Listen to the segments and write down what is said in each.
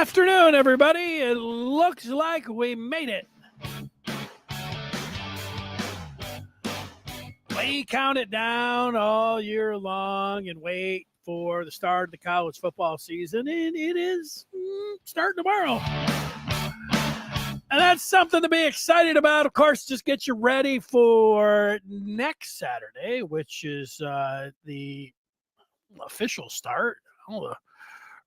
afternoon, everybody. It looks like we made it. We count it down all year long and wait for the start of the college football season, and it is starting tomorrow. And that's something to be excited about. Of course, just get you ready for next Saturday, which is the official start, the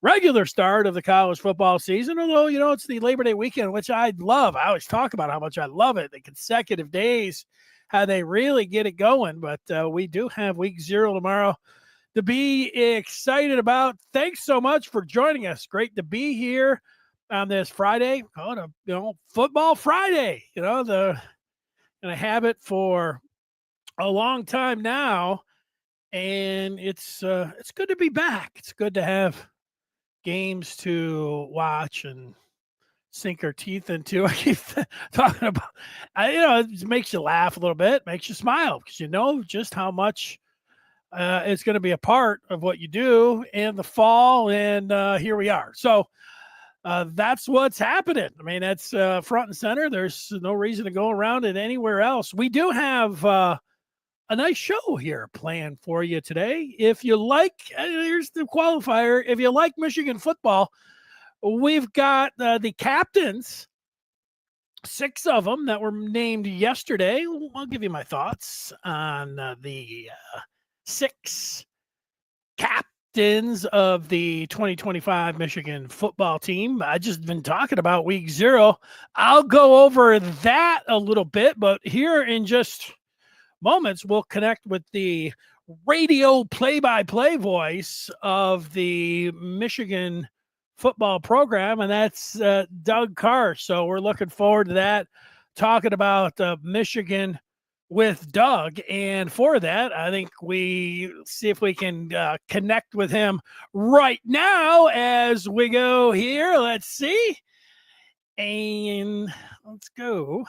regular start of the college football season. Although, it's the Labor Day weekend, which I love. I always talk about how much I love it, the consecutive days, how they really get it going. But we do have week 0 tomorrow to be excited about. Thanks so much for joining us. Great to be here on this Friday. Football Friday. The in a habit for a long time now, and it's good to be back. It's good to have games to watch and sink our teeth into. I keep talking about, it makes you laugh a little bit, makes you smile, because you know just how much it's going to be a part of what you do in the fall. And here we are. So that's what's happening. I mean, that's front and center. There's no reason to go around it anywhere else. We do have a nice show here planned for you today. If you like, here's the qualifier. If you like Michigan football, we've got the captains, 6 of them that were named yesterday. I'll give you my thoughts on the 6 captains of the 2025 Michigan football team. I just been talking about week 0. I'll go over that a little bit, but here in just moments, we'll connect with the radio play-by-play voice of the Michigan football program, and that's Doug Karsch. So we're looking forward to that, talking about Michigan with Doug. And for that, I think we see if we can connect with him right now as we go here. Let's see. And let's go.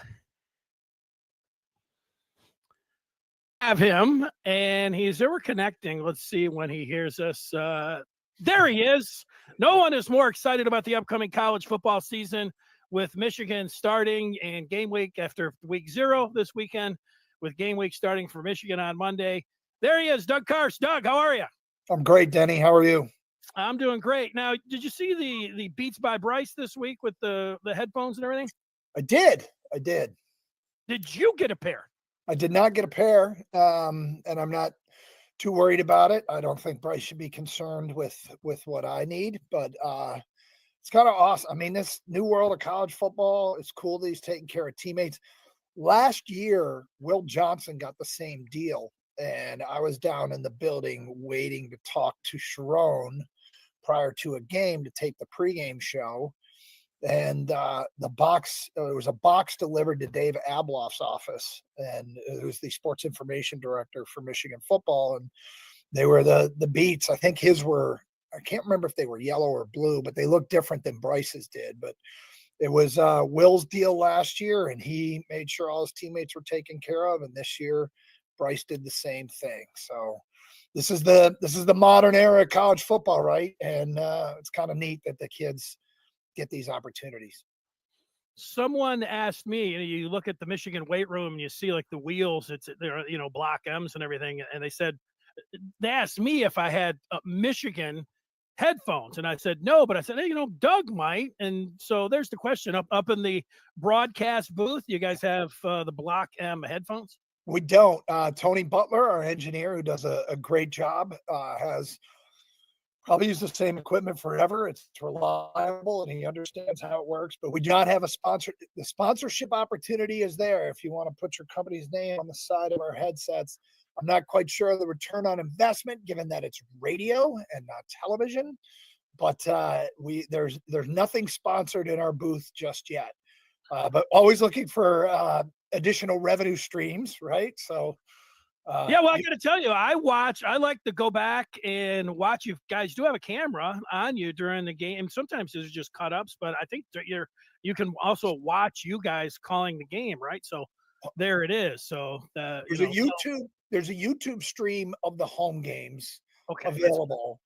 Have him, and he's there. We're connecting. Let's see when he hears us. There he is. No one is more excited about the upcoming college football season, with Michigan starting and game week after week 0 this weekend, with game week starting for Michigan on Monday. There he is, Doug Karsch. Doug, how are you? I'm great, Denny. How are you? I'm doing great. Now, did you see the Beats by Bryce this week with the headphones and everything? I did. Did you get a pair? I did not get a pair, and I'm not too worried about it. I don't think Bryce should be concerned with what I need, but it's kind of awesome. I mean, this new world of college football, it's cool that he's taking care of teammates. Last year, Will Johnson got the same deal, and I was down in the building waiting to talk to Sharon prior to a game to tape the pregame show. And it was a box delivered to Dave Abloff's office, and it was the sports information director for Michigan football. And they were the Beats. I think his were, I can't remember if they were yellow or blue, but they looked different than Bryce's did. But it was Will's deal last year, and he made sure all his teammates were taken care of. And this year, Bryce did the same thing. So this is the modern era of college football, right? And it's kind of neat that the kids get these opportunities. Someone asked me, you look at the Michigan weight room and you see like the wheels, it's there, block M's and everything. And they asked me if I had Michigan headphones. And I said, no, but I said, hey, Doug might. And so there's the question up in the broadcast booth. You guys have the block M headphones? We don't. Tony Butler, our engineer, who does a great job, has probably used the same equipment forever. It's reliable, and he understands how it works. But we do not have a sponsor. The sponsorship opportunity is there if you want to put your company's name on the side of our headsets. I'm not quite sure of the return on investment, given that it's radio and not television. But there's nothing sponsored in our booth just yet. But always looking for additional revenue streams, right? So. Yeah, well, I got to tell you, I like to go back and watch. You guys do have a camera on you during the game. Sometimes there's just cut ups, but I think you can also watch you guys calling the game, right? So there it is. So there's a YouTube stream of the home games okay, available.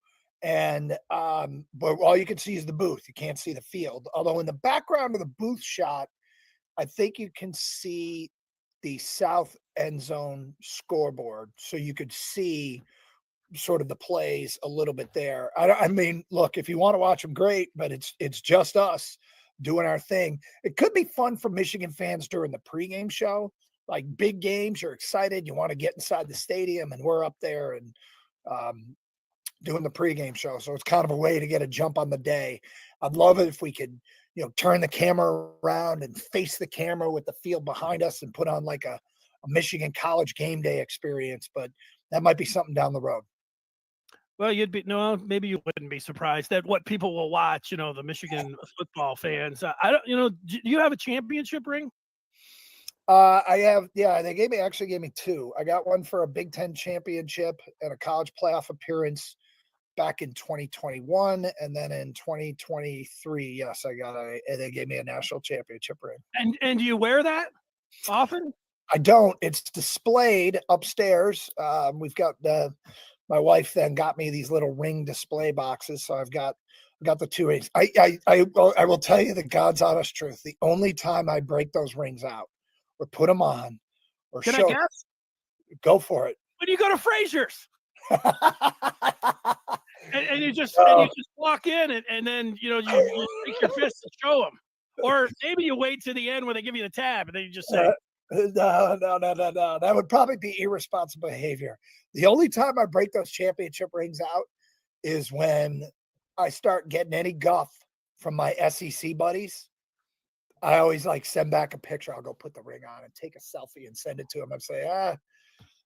And but all you can see is the booth. You can't see the field. Although in the background of the booth shot, I think you can see the south end zone scoreboard, so you could see sort of the plays a little bit there. I mean, look, if you want to watch them, great, but it's just us doing our thing. It could be fun for Michigan fans during the pregame show, like big games. You're excited, you want to get inside the stadium, and we're up there and doing the pregame show. So it's kind of a way to get a jump on the day. I'd love it if we could, turn the camera around and face the camera with the field behind us and put on like a Michigan college game day experience. But that might be something down the road. Well, maybe you wouldn't be surprised at what people will watch, the Michigan football fans. I don't, do you have a championship ring? I have, yeah, they actually gave me two. I got one for a Big Ten championship and a college playoff appearance back in 2021. And then in 2023, yes, they gave me a national championship ring. And do you wear that often? I don't. It's displayed upstairs. We've got my wife then got me these little ring display boxes. So I've got the two rings. I will tell you the God's honest truth. The only time I break those rings out or put them on or Can show, I guess? Go for it. When you go to Frazier's. and you just walk in and then you take your fist and show them, or maybe you wait to the end when they give you the tab and then you just say, No. That would probably be irresponsible behavior. The only time I break those championship rings out is when I start getting any guff from my SEC buddies. I always send back a picture. I'll go put the ring on and take a selfie and send it to them. I'm saying,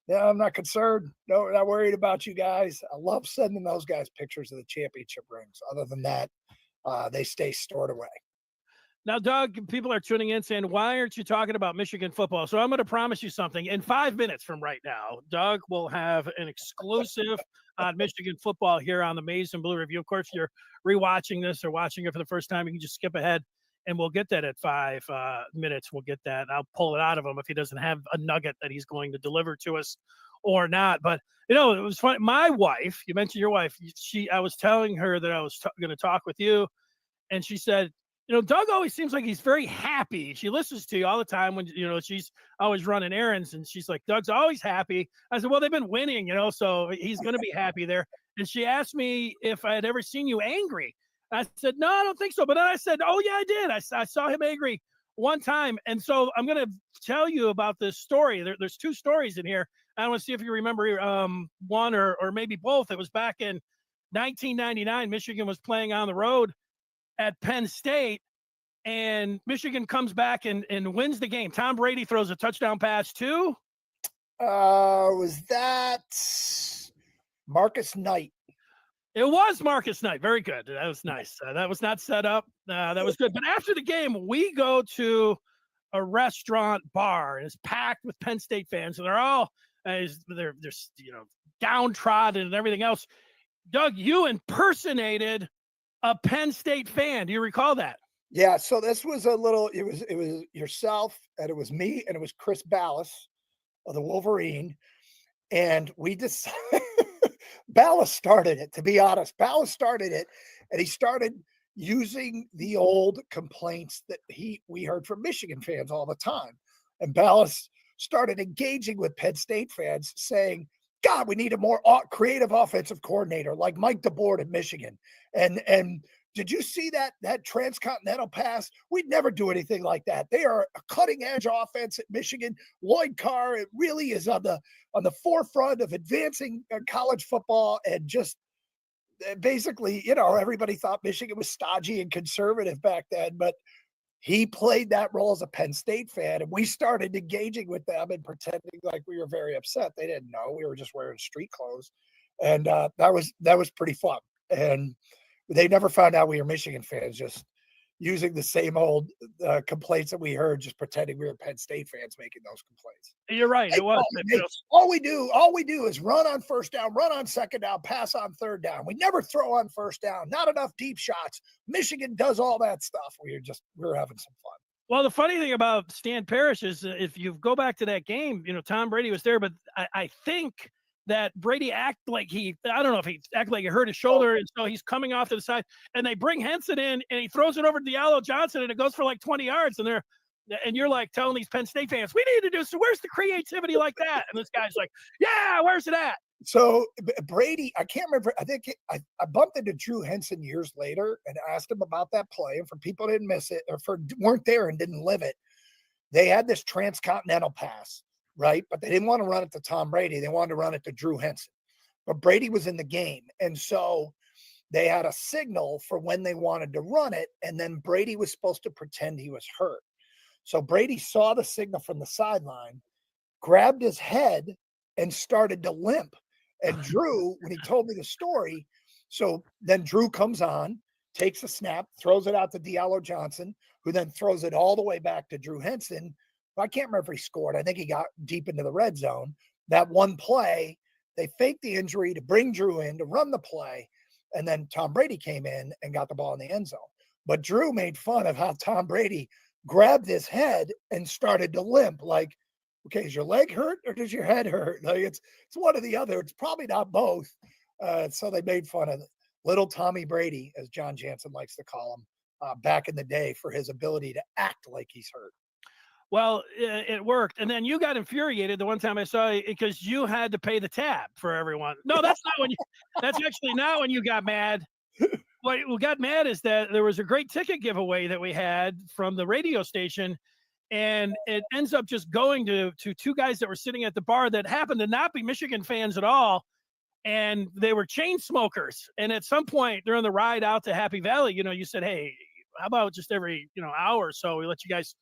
yeah, I'm not concerned. No, not worried about you guys. I love sending those guys pictures of the championship rings. Other than that, they stay stored away. Now, Doug, people are tuning in saying, why aren't you talking about Michigan football? So I'm going to promise you something. In 5 minutes from right now, Doug will have an exclusive on Michigan football here on the Maize and Blue Review. Of course, if you're rewatching this or watching it for the first time, you can just skip ahead and we'll get that at 5 minutes. We'll get that. I'll pull it out of him if he doesn't have a nugget that he's going to deliver to us or not. But, it was funny. My wife, you mentioned your wife, I was telling her that I was going to talk with you, and she said, Doug always seems like he's very happy. She listens to you all the time when, she's always running errands, and she's like, Doug's always happy. I said, well, they've been winning, so he's going to be happy there. And she asked me if I had ever seen you angry. I said, no, I don't think so. But then I said, oh, yeah, I did. I saw him angry one time. And so I'm going to tell you about this story. There's two stories in here. I want to see if you remember one or maybe both. It was back in 1999. Michigan was playing on the road at Penn State, and Michigan comes back and wins the game. Tom Brady throws a touchdown pass to? Was that Marcus Knight? It was Marcus Knight. Very good. That was nice. That was not set up. That was good. But after the game, we go to a restaurant bar, and it's packed with Penn State fans, and they're all they're downtrodden and everything else. Doug, you impersonated a Penn State fan. Do you recall that? Yeah. So this was it was yourself, and it was me, and it was Chris Ballas of the Wolverine. And we decided Ballas started it, to be honest. Ballas started it, and he started using the old complaints that we heard from Michigan fans all the time. And Ballas started engaging with Penn State fans saying, God, we need a more creative offensive coordinator like Mike DeBoer at Michigan. And did you see that transcontinental pass? We'd never do anything like that. They are a cutting edge offense at Michigan. Lloyd Carr, it really is on the forefront of advancing college football. And just basically, everybody thought Michigan was stodgy and conservative back then, but he played that role as a Penn State fan, and we started engaging with them and pretending like we were very upset. They didn't know we were just wearing street clothes, and that was pretty fun. And they never found out we were Michigan fans, just using the same old complaints that we heard, just pretending we were Penn State fans making those complaints. You're right. It was. All we do is run on first down, run on second down, pass on third down. We never throw on first down. Not enough deep shots. Michigan does all that stuff. We're having some fun. Well, the funny thing about Stan Parrish is if you go back to that game, Tom Brady was there, but I think that Brady act like I don't know if he act like he hurt his shoulder, and so he's coming off to the side, and they bring Henson in, and he throws it over to Diallo Johnson, and it goes for like 20 yards, and you're like telling these Penn State fans, we need to do so. Where's the creativity like that? And this guy's like, yeah, where's it at? So Brady, I can't remember. I think I bumped into Drew Henson years later and asked him about that play. And for people who didn't miss it or weren't there and didn't live it, they had this transcontinental pass, right? But they didn't want to run it to Tom Brady. They wanted to run it to Drew Henson. But Brady was in the game. And so they had a signal for when they wanted to run it. And then Brady was supposed to pretend he was hurt. So Brady saw the signal from the sideline, grabbed his head, and started to limp. And Drew, when he told me the story, so then Drew comes on, takes a snap, throws it out to Diallo Johnson, who then throws it all the way back to Drew Henson. I can't remember if he scored. I think he got deep into the red zone. That one play, they faked the injury to bring Drew in to run the play. And then Tom Brady came in and got the ball in the end zone. But Drew made fun of how Tom Brady grabbed his head and started to limp. Like, okay, is your leg hurt or does your head hurt? Like it's one or the other. It's probably not both. So they made fun of little Tommy Brady, as John Jansen likes to call him, back in the day for his ability to act like he's hurt. Well, it worked. And then you got infuriated the one time I saw you because you had to pay the tab for everyone. No, that's not when that's actually not when you got mad. What got mad is that there was a great ticket giveaway that we had from the radio station, and it ends up just going to two guys that were sitting at the bar that happened to not be Michigan fans at all. And they were chain smokers. And at some point during the ride out to Happy Valley, you said, hey, how about just every, hour or so we let you guys,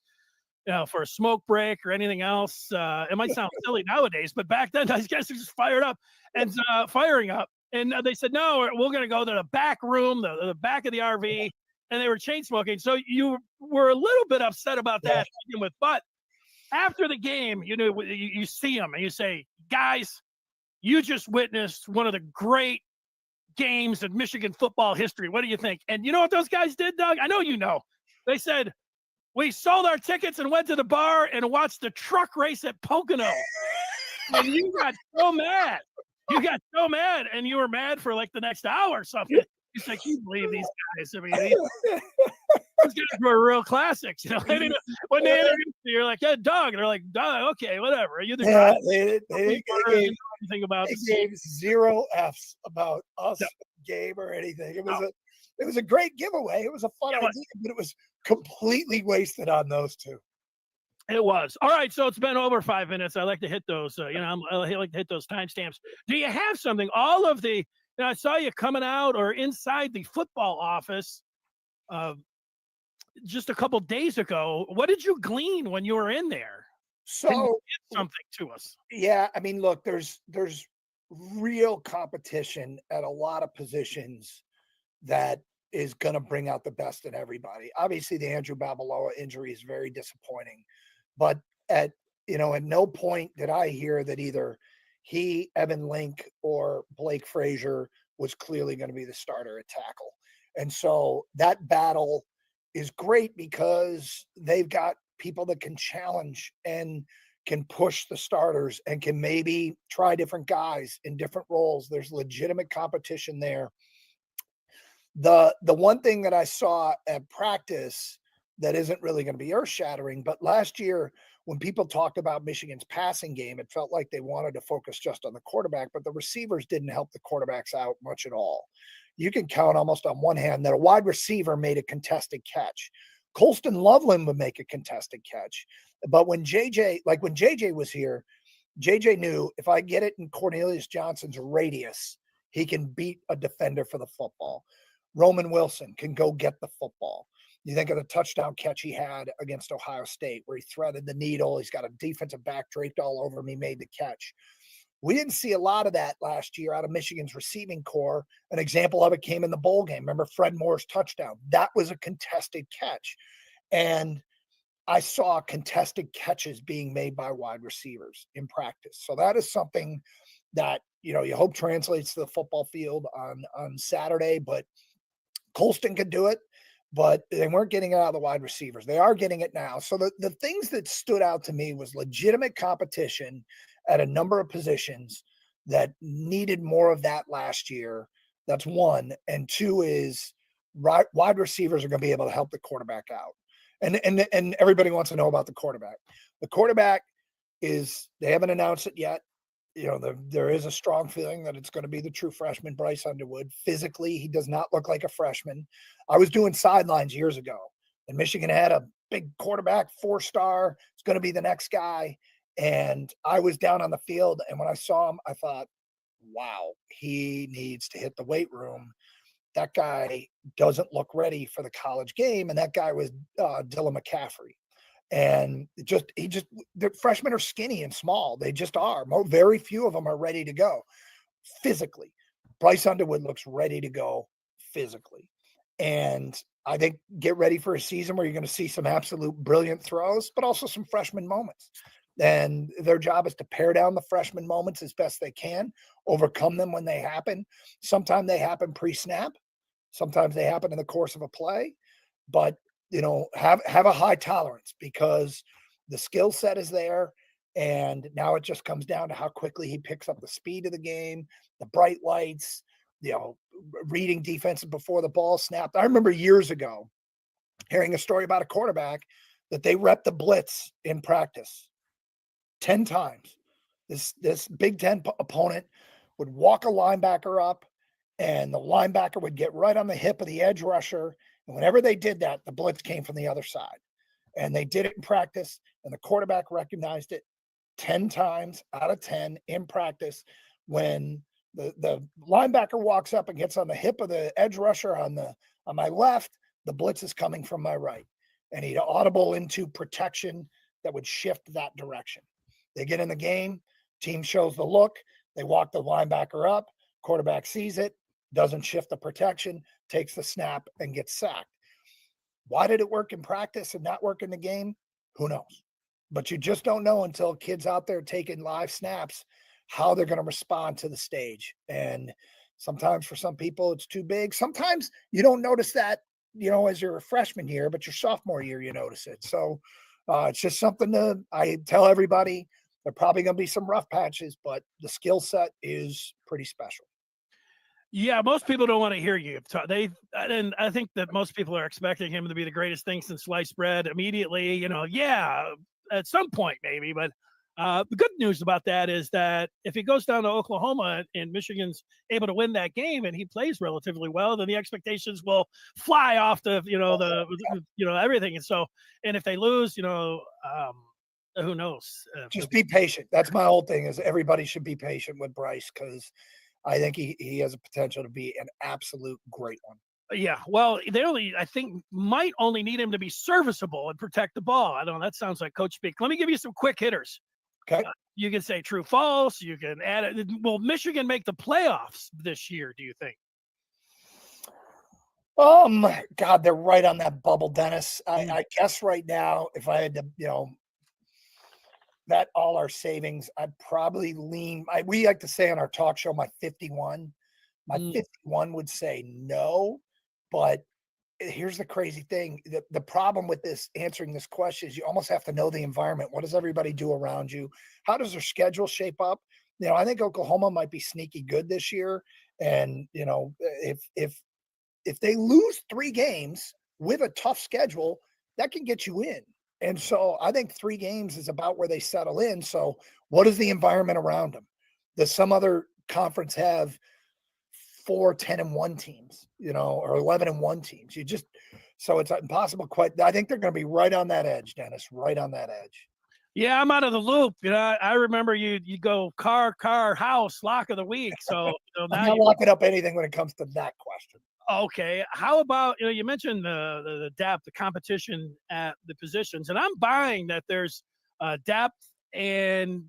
for a smoke break or anything else. It might sound silly nowadays, but back then those guys were just fired up and firing up. And they said, no, we're going to go to the back room, the back of the RV. And they were chain smoking. So you were a little bit upset about that to begin with. But after the game, you see them and you say, guys, you just witnessed one of the great games in Michigan football history. What do you think? And you know what those guys did, Doug? I know you know. They said, we sold our tickets and went to the bar and watched the truck race at Pocono. And you got so mad. You got so mad, and you were mad for like the next hour or something. He's like, you believe these guys? I mean, these guys were real classics. When they interviewed you, you're like, yeah, Doug. And they're like, Doug, okay, whatever. You're the guy. They gave 0 Fs about us, game or anything. It was a great giveaway. It was a fun idea, but it was completely wasted on those two. It was. All right, so it's been over 5 minutes. I like to hit those. I like to hit those timestamps. Do you have something? All of the. I saw you coming out or inside the football office just a couple days ago. What did you glean when you were in there? So something to us. Yeah, I mean, look, there's real competition at a lot of positions that is going to bring out the best in everybody. Obviously, the Andrew Babaloa injury is very disappointing, but at no point did I hear that either he, Evan Link, or Blake Frazier was clearly going to be the starter at tackle. And so that battle is great because they've got people that can challenge and can push the starters and can maybe try different guys in different roles. There's legitimate competition there. The one thing that I saw at practice that isn't really going to be earth-shattering, but last year when people talked about Michigan's passing game, it felt like they wanted to focus just on the quarterback, but the receivers didn't help the quarterbacks out much at all. You can count almost on one hand that a wide receiver made a contested catch. Colston Loveland would make a contested catch. But when JJ was here, JJ knew if I get it in Cornelius Johnson's radius, he can beat a defender for the football. Roman Wilson can go get the football. You think of the touchdown catch he had against Ohio State where he threaded the needle. He's got a defensive back draped all over him. He made the catch. We didn't see a lot of that last year out of Michigan's receiving core. An example of it came in the bowl game. Remember Fred Moore's touchdown? That was a contested catch. And I saw contested catches being made by wide receivers in practice. So that is something that, you hope translates to the football field on Saturday. But Colston could do it, but they weren't getting it out of the wide receivers. They are getting it now. So the things that stood out to me was legitimate competition at a number of positions. that needed more of that last year. That's one. And two is wide receivers are going to be able to help the quarterback out. And everybody wants to know about the quarterback. The quarterback they haven't announced it yet. There is a strong feeling that it's going to be the true freshman, Bryce Underwood. Physically, he does not look like a freshman. I was doing sidelines years ago, and Michigan had a big quarterback, 4-star. It's going to be the next guy. And I was down on the field, and when I saw him, I thought, wow, he needs to hit the weight room. That guy doesn't look ready for the college game, and that guy was Dylan McCaffrey. And the freshmen are skinny and small. They just are. Very few of them are ready to go physically. Bryce Underwood looks ready to go physically. And I think get ready for a season where you're going to see some absolute brilliant throws, but also some freshman moments. And their job is to pare down the freshman moments as best they can, overcome them when they happen. Sometimes they happen pre-snap. Sometimes they happen in the course of a play. But have a high tolerance because the skill set is there. And now it just comes down to how quickly he picks up the speed of the game, the bright lights, reading defenses before the ball snapped. I remember years ago hearing a story about a quarterback that they repped the blitz in practice 10 times. This Big Ten opponent would walk a linebacker up, and the linebacker would get right on the hip of the edge rusher. And whenever they did that, the blitz came from the other side. And they did it in practice, and the quarterback recognized it 10 times out of 10 in practice. When the linebacker walks up and gets on the hip of the edge rusher on my left, the blitz is coming from my right. And he'd audible into protection that would shift that direction. They get in the game, team shows the look, they walk the linebacker up, quarterback sees it, doesn't shift the protection, takes the snap, and gets sacked. Why did it work in practice and not work in the game? Who knows? But you just don't know until kids out there taking live snaps how they're going to respond to the stage. And sometimes for some people it's too big. Sometimes you don't notice that, as you're a freshman year, but your sophomore year you notice it. So it's just something I tell everybody. There are probably going to be some rough patches, but the skill set is pretty special. Yeah, most people don't want to hear you. And I think that most people are expecting him to be the greatest thing since sliced bread immediately. At some point maybe. But the good news about that is that if he goes down to Oklahoma and Michigan's able to win that game and he plays relatively well, then the expectations will fly off everything. And if they lose, who knows? Just be patient. That's my whole thing. Is everybody should be patient with Bryce because I think he has a potential to be an absolute great one. Yeah, well, I think, might only need him to be serviceable and protect the ball. I don't know. That sounds like coach speak. Let me give you some quick hitters. Okay. You can say true, false. You can add it. Will Michigan make the playoffs this year, do you think? God, they're right on that bubble, Dennis. I guess right now, if I had to, bet all our savings, I'd probably lean. We like to say on our talk show, my 51. My 51 would say no, but here's the crazy thing. The problem with answering this question is you almost have to know the environment. What does everybody do around you? How does their schedule shape up? I think Oklahoma might be sneaky good this year. And, if they lose 3 games with a tough schedule, that can get you in. And so I think 3 games is about where they settle in. So what is the environment around them? Does some other conference have 4 10-1 teams, or 11-1 teams? So it's impossible. I think they're going to be right on that edge, Dennis, right on that edge. Yeah, I'm out of the loop. I remember you go car, house, lock of the week. So I'm not locking up anything when it comes to that question. Okay. How about, you mentioned the depth, the competition at the positions, and I'm buying that there's depth and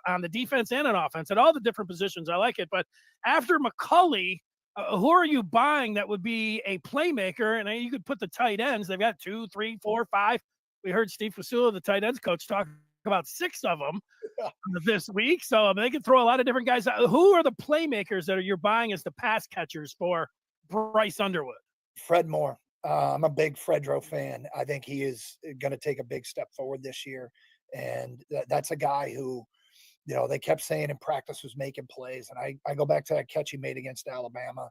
on the defense and on offense at all the different positions. I like it. But after McCulley, who are you buying that would be a playmaker? And you could put the tight ends. They've got 2, 3, 4, 5. We heard Steve Fasula, the tight ends coach, talk about 6 of them this week. So they can throw a lot of different guys out. Who are the playmakers that you're buying as the pass catchers for Bryce Underwood? Fred Moore. I'm a big Fredro fan. I think he is going to take a big step forward this year. And that's a guy who They kept saying in practice was making plays. And I go back to that catch he made against Alabama.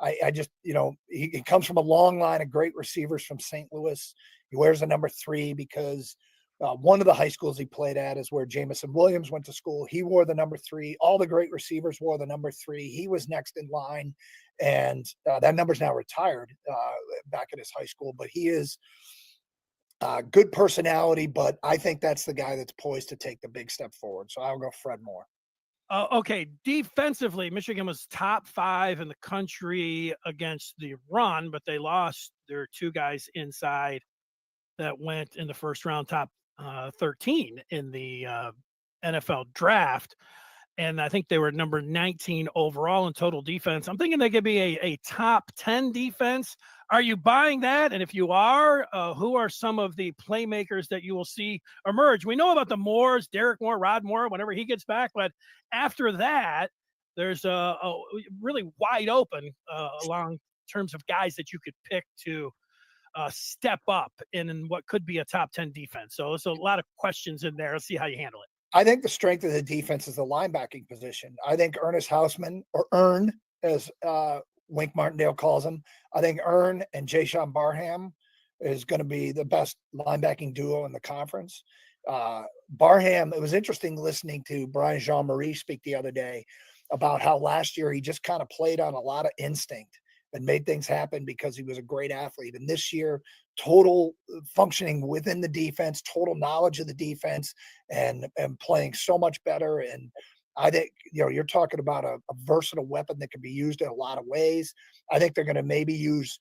I just, he comes from a long line of great receivers from St. Louis. He wears the number 3 because one of the high schools he played at is where Jamison Williams went to school. He wore the number 3. All the great receivers wore the number 3. He was next in line. And that number's now retired back at his high school. But he is good personality, but I think that's the guy that's poised to take the big step forward. So I'll go Fred Moore. Okay, defensively, Michigan was top 5 in the country against the run, but they lost their 2 guys inside that went in the first round, top 13 in the NFL draft. And I think they were number 19 overall in total defense. I'm thinking they could be a top 10 defense. Are you buying that? And if you are, who are some of the playmakers that you will see emerge? We know about the Moores, Derek Moore, Rod Moore, whenever he gets back. But after that, there's a really wide open along terms of guys that you could pick to step up in what could be a top 10 defense. So there's a lot of questions in there. Let's see how you handle it. I think the strength of the defense is the linebacking position. I think Ernest Hausman, or Ern, as Wink Martindale calls him, I think Ern and Jayshawn Barham is going to be the best linebacking duo in the conference. Barham, it was interesting listening to Brian Jean-Marie speak the other day about how last year he just kind of played on a lot of instinct and made things happen because he was a great athlete. And this year, total functioning within the defense, total knowledge of the defense, and playing so much better. And I think, you're talking about a versatile weapon that can be used in a lot of ways. I think they're going to maybe use,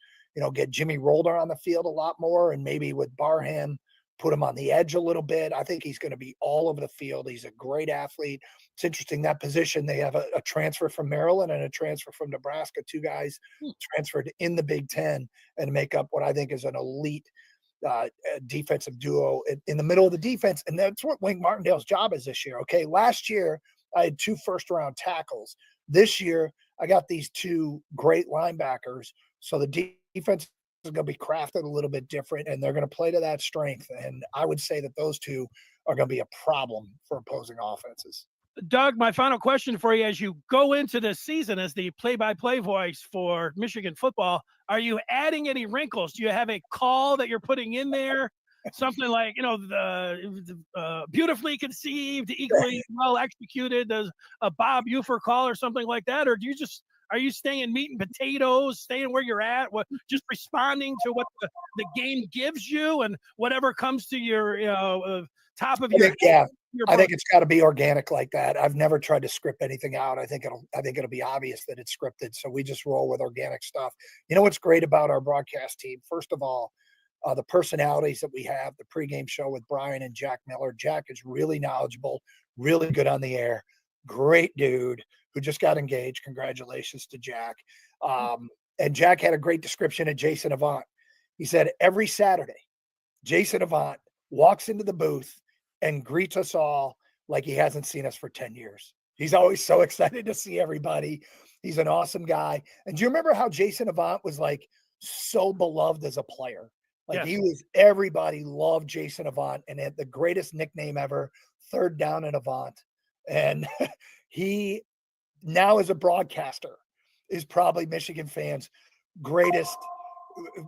get Jimmy Rolder on the field a lot more, and maybe with Barham, put him on the edge a little bit. I think he's going to be all over the field. He's a great athlete. It's interesting, that position, they have a transfer from Maryland and a transfer from Nebraska, 2 guys transferred in the Big Ten and make up what I think is an elite defensive duo in the middle of the defense. And that's what Wink Martindale's job is this year. Okay, last year I had 2 first-round tackles. This year I got these 2 great linebackers. So the defense is going to be crafted a little bit different, and they're going to play to that strength. And I would say that those 2 are going to be a problem for opposing offenses. Doug, my final question for you as you go into this season as the play-by-play voice for Michigan football, are you adding any wrinkles? Do you have a call that you're putting in there? Something like, the beautifully conceived, equally well executed, does a Bob Ufer call or something like that? Or are you staying meat and potatoes, staying where you're at, just responding to what the game gives you and whatever comes to your top of your head? Yeah, I think it's got to be organic like that. I've never tried to script anything out. I think it'll be obvious that it's scripted. So we just roll with organic stuff. You know what's great about our broadcast team? First of all, the personalities that we have, the pregame show with Brian and Jack Miller. Jack is really knowledgeable, really good on the air, great dude who just got engaged. Congratulations to Jack. And Jack had a great description of Jason Avant. He said, every Saturday, Jason Avant walks into the booth and greets us all like he hasn't seen us for 10 years. He's always so excited to see everybody. He's an awesome guy. And do you remember how Jason Avant was like so beloved as a player? Like everybody loved Jason Avant and had the greatest nickname ever, Third Down and Avant. And he now as a broadcaster is probably Michigan fans' greatest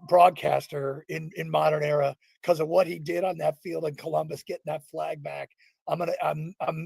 broadcaster in modern era because of what he did on that field in Columbus, getting that flag back.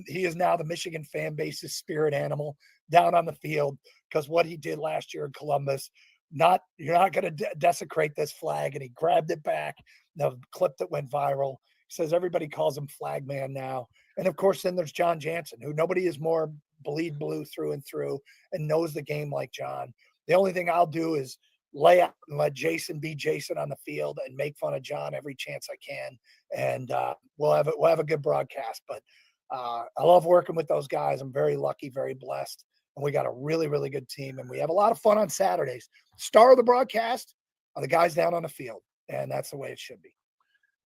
He is now the Michigan fan base's spirit animal down on the field because what he did last year in Columbus. You're not going to desecrate this flag, and he grabbed it back. The clip that went viral. He says everybody calls him Flag Man now, and of course, then there's John Jansen, who nobody is more bleed blue through and through, and knows the game like John. The only thing I'll do is lay out and let Jason be Jason on the field and make fun of John every chance I can, and we'll have a good broadcast. But I love working with those guys. I'm very lucky, very blessed. And we got a really, really good team. And we have a lot of fun on Saturdays. Star of the broadcast are the guys down on the field. And that's the way it should be.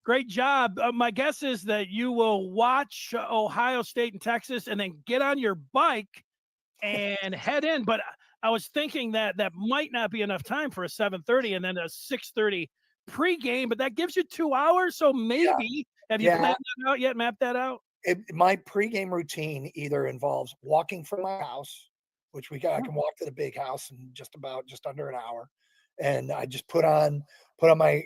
Great job. My guess is that you will watch Ohio State and Texas and then get on your bike and head in. But I was thinking that might not be enough time for a 7:30 and then a 6:30 pregame. But that gives you 2 hours. So maybe, have you planned that out yet, mapped that out? My pregame routine either involves walking from my house, which I can walk to the big house in just under an hour, and I just put on my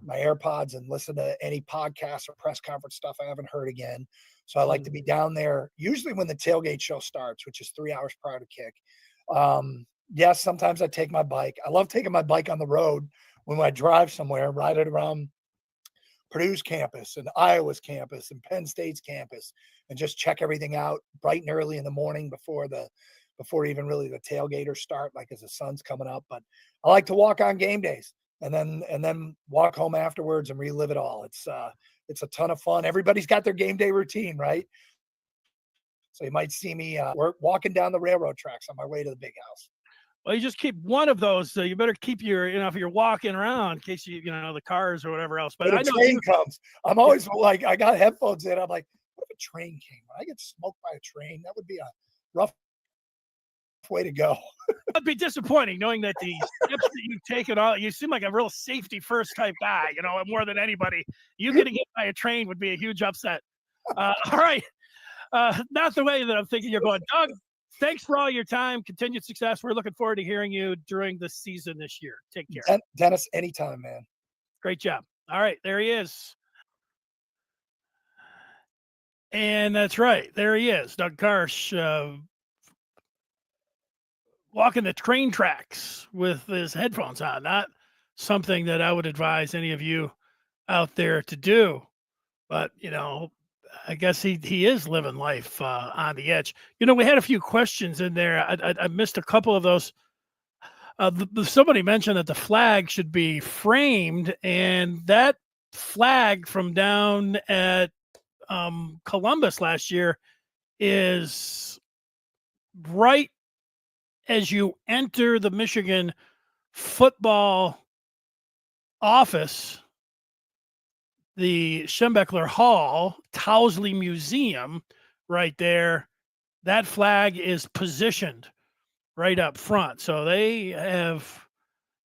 my AirPods and listen to any podcasts or press conference stuff I haven't heard again. So I like to be down there usually when the tailgate show starts, which is 3 hours prior to kick. Yes, sometimes I take my bike. I love taking my bike on the road when I drive somewhere, ride it around Purdue's campus and Iowa's campus and Penn State's campus, and just check everything out bright and early in the morning before even really the tailgaters start, like as the sun's coming up. But I like to walk on game days and then walk home afterwards and relive it all. It's a ton of fun. Everybody's got their game day routine, right? So you might see me walking down the railroad tracks on my way to the big house. Well, you just keep one of those. So you better keep your, if you're walking around in case the cars or whatever else. But I know train comes. I'm always like, I got headphones in. I'm like, what if a train came? When I get smoked by a train, that would be a rough way to go. That'd be disappointing knowing that the steps that you've taken, you seem like a real safety first type guy, more than anybody. You getting hit by a train would be a huge upset. All right. Not the way that I'm thinking you're going. Doug, thanks for all your time. Continued success. We're looking forward to hearing you during the season this year. Take care. Dennis, anytime, man. Great job. All right. There he is. And that's right. There he is. Doug Karsch, walking the train tracks with his headphones on. Not something that I would advise any of you out there to do. But, I guess he is living life on the edge. We had a few questions in there. I missed a couple of those. Somebody mentioned that the flag should be framed, and that flag from down at Columbus last year is right as you enter the Michigan football office, the Schembechler Hall, Towsley Museum, right there. That flag is positioned right up front. So they have,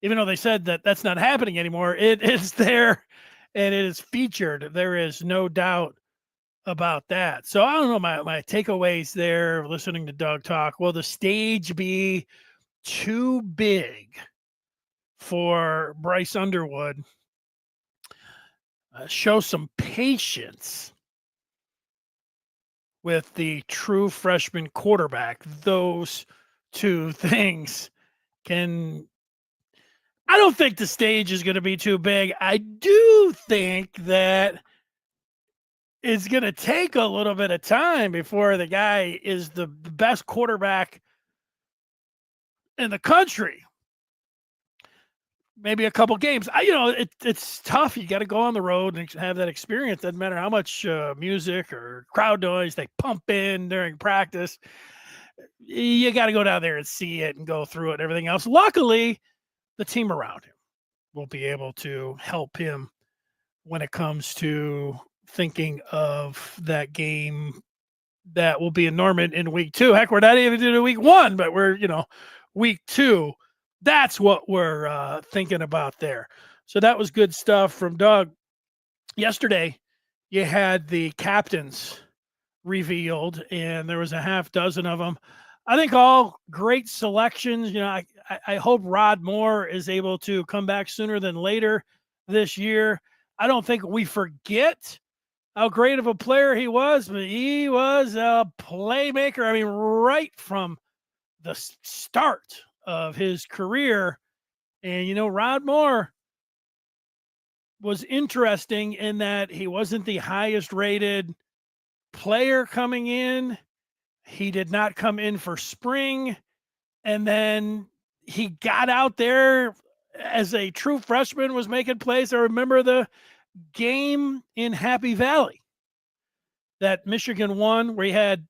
even though they said that that's not happening anymore, it is there and it is featured. There is no doubt about that. So I don't know, my takeaways there, listening to Doug talk. Will the stage be too big for Bryce Underwood? Show some patience with the true freshman quarterback. Those two things I don't think the stage is going to be too big. I do think that it's going to take a little bit of time before the guy is the best quarterback in the country. Maybe a couple games. It's tough. You got to go on the road and have that experience. Doesn't matter how much music or crowd noise they pump in during practice. You got to go down there and see it and go through it and everything else. Luckily, the team around him will be able to help him when it comes to thinking of that game that will be in Norman in week 2. Heck, we're not even in week 1, but we're, week 2. That's what we're thinking about there. So that was good stuff from Doug. Yesterday, you had the captains revealed, and there was a half dozen of them. I think all great selections. I hope Rod Moore is able to come back sooner than later this year. I don't think we forget how great of a player he was, but he was a playmaker. I mean, right from the start of his career. And, Rod Moore was interesting in that he wasn't the highest rated player coming in. He did not come in for spring. And then he got out there as a true freshman, was making plays. I remember the game in Happy Valley that Michigan won, where he had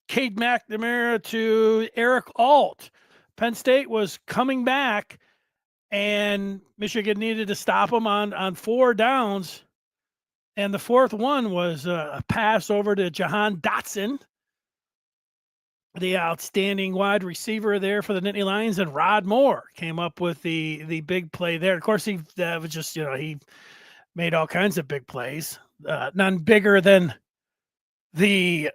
Cade McNamara to Eric Alt. Penn State was coming back, and Michigan needed to stop him on 4 downs. And the fourth one was a pass over to Jahan Dotson, the outstanding wide receiver there for the Nittany Lions, and Rod Moore came up with the big play there. Of course, he was just, he made all kinds of big plays none bigger than the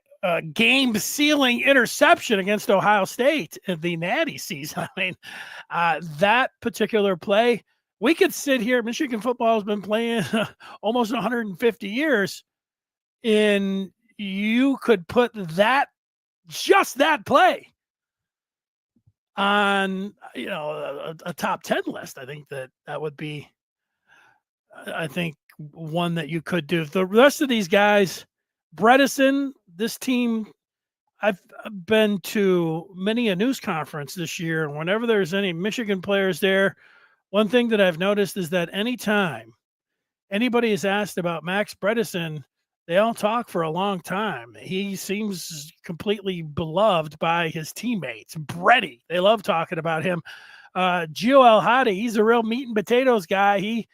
game-sealing interception against Ohio State in the Natty season. I mean, that particular play, we could sit here. Michigan football has been playing almost 150 years, and you could put just that play on a top 10 list. I think that would be one that you could do. The rest of these guys, Bredesen, this team, I've been to many a news conference this year, and whenever there's any Michigan players there, one thing that I've noticed is that anytime anybody is asked about Max Bredesen, they all talk for a long time. He seems completely beloved by his teammates. Breddy, they love talking about him. Gio El-Hadi, he's a real meat and potatoes guy. He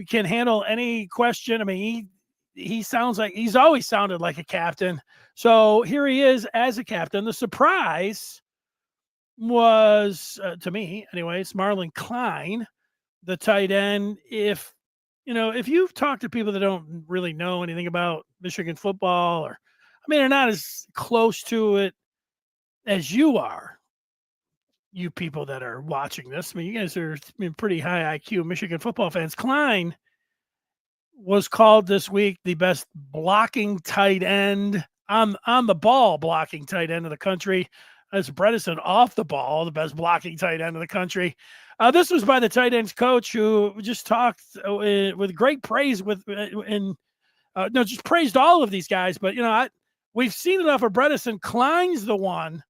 can handle any question. I mean, he sounds like he's always sounded like a captain. So here he is as a captain. The surprise was, to me anyways, Marlon Klein, the tight end. If you've talked to people that don't really know anything about Michigan football, or, I mean, they're not as close to it as you are, you people that are watching this. I mean, you guys are pretty high IQ Michigan football fans. Klein was called this week the best blocking tight end on the ball, blocking tight end of the country. That's Bredesen off the ball, the best blocking tight end of the country. This was by the tight ends coach, who just talked with great praise just praised all of these guys. But we've seen enough of Bredesen. Klein's the one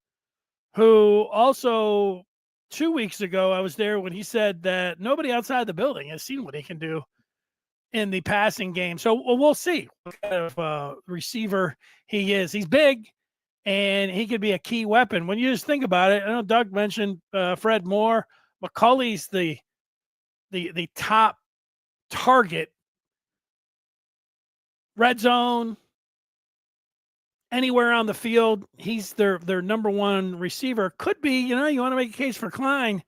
who also 2 weeks ago I was there when he said that nobody outside the building has seen what he can do in the passing game. So we'll see what kind of receiver he is. He's big, and he could be a key weapon. When you just think about it, I know Doug mentioned Fred Moore. McCulley's the top target. Red zone, anywhere on the field, he's their number one receiver. Could be, you want to make a case for Klein.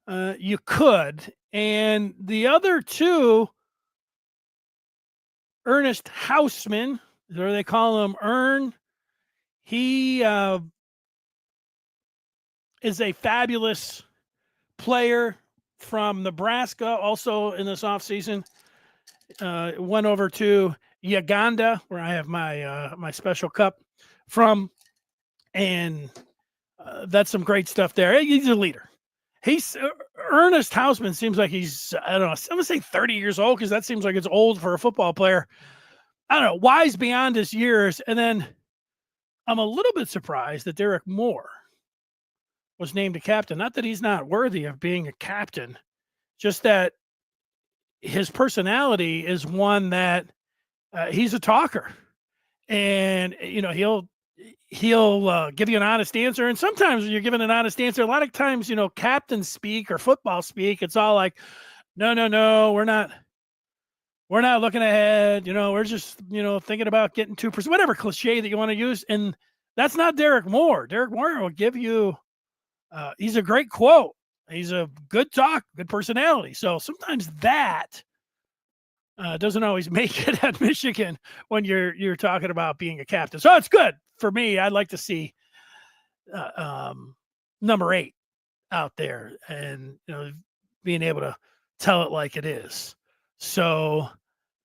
You could. And the other two, Ernest Hausman, or they call him Ern. He is a fabulous player from Nebraska. Also in this offseason, went over to Uganda, where I have my special cup from, and that's some great stuff there. He's a leader. He's Ernest Hausman seems like he's, I don't know, I'm gonna say 30 years old, because that seems like it's old for a football player. I don't know, wise beyond his years. And then I'm a little bit surprised that Derek Moore was named a captain. Not that he's not worthy of being a captain, just that his personality is one that he's a talker, and he'll give you an honest answer. And sometimes when you're given an honest answer, a lot of times, captain speak or football speak, it's all like, no, we're not looking ahead. We're just, thinking about getting 2%, whatever cliche that you want to use. And that's not Derek Moore. Derek Moore will give you, he's a great quote. He's a good talk, good personality. So sometimes that doesn't always make it at Michigan when you're talking about being a captain. So it's good for me. I'd like to see number 8 out there, and being able to tell it like it is. So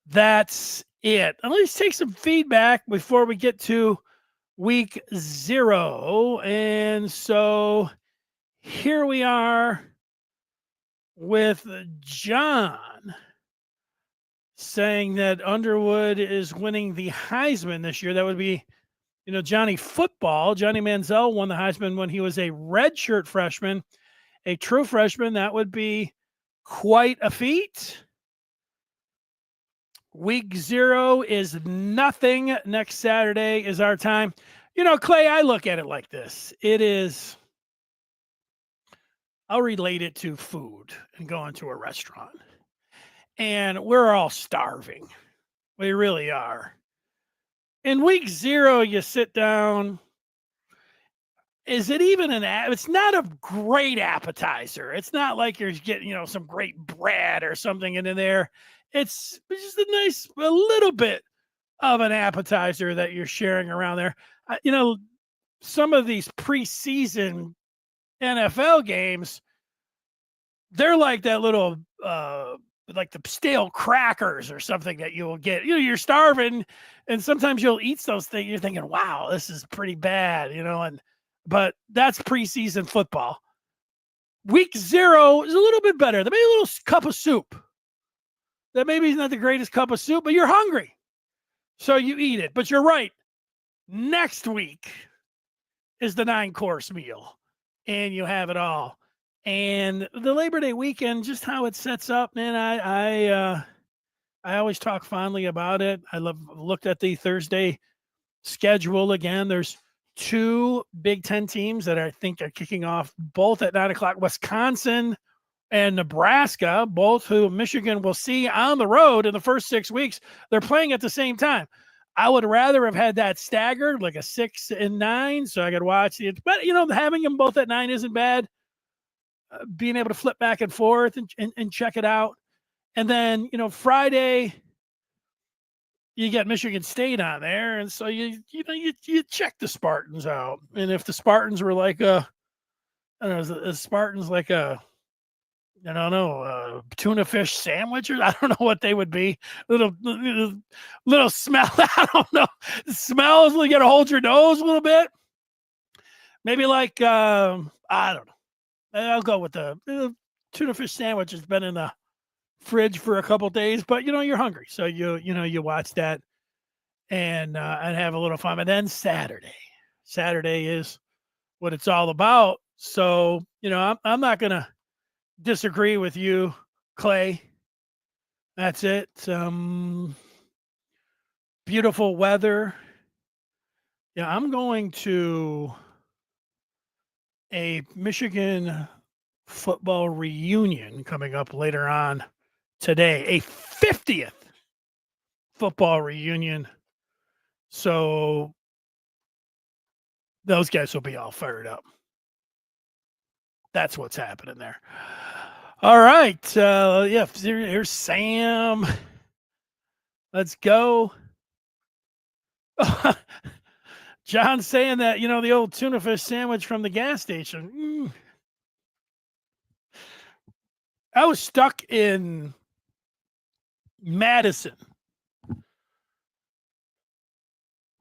that's it. And let's take some feedback before we get to week 0. And so here we are with John saying that Underwood is winning the Heisman this year. That would be, Johnny Football. Johnny Manziel won the Heisman when he was a redshirt freshman, a true freshman. That would be quite a feat. Week 0 is nothing. Next Saturday is our time. Clay, I look at it like this. I'll relate it to food and going to a restaurant. And we're all starving. We really are. In week 0, you sit down. Is it even it's not a great appetizer. It's not like you're getting, some great bread or something in there. It's just a little bit of an appetizer that you're sharing around there. Some of these preseason NFL games, they're like that little like the stale crackers or something that you'll get. You're starving, and sometimes you'll eat those things. You're thinking, "Wow, this is pretty bad," but that's preseason football. Week 0 is a little bit better. They made a little cup of soup. That maybe is not the greatest cup of soup, but you're hungry, so you eat it. But you're right. Next week is the 9-course meal, and you have it all. And the Labor Day weekend, just how it sets up, man. I always talk fondly about it. Looked at the Thursday schedule again. There's 2 Big Ten teams that I think are kicking off both at 9:00. Wisconsin and Nebraska, both who Michigan will see on the road in the first 6 weeks. They're playing at the same time. I would rather have had that staggered, like a 6 and 9, so I could watch it. But having them both at 9 isn't bad. Being able to flip back and forth and check it out. And then, Friday, you get Michigan State on there. And so you check the Spartans out. And if the Spartans were like I don't know, the Spartans like I don't know, a tuna fish sandwich, or I don't know what they would be. Little smell. I don't know. Smells like you got to hold your nose a little bit. Maybe like, I don't know. I'll go with the tuna fish sandwich. Has been in the fridge for a couple days, but you're hungry, so you watch that and have a little fun. And then Saturday is what it's all about. So I'm not gonna disagree with you, Clay. That's it. Beautiful weather. Yeah, I'm going to a Michigan football reunion coming up later on today, a 50th football reunion. So those guys will be all fired up. That's what's happening there. All right. Here's Sam. Let's go. John's saying that, the old tuna fish sandwich from the gas station. I was stuck in Madison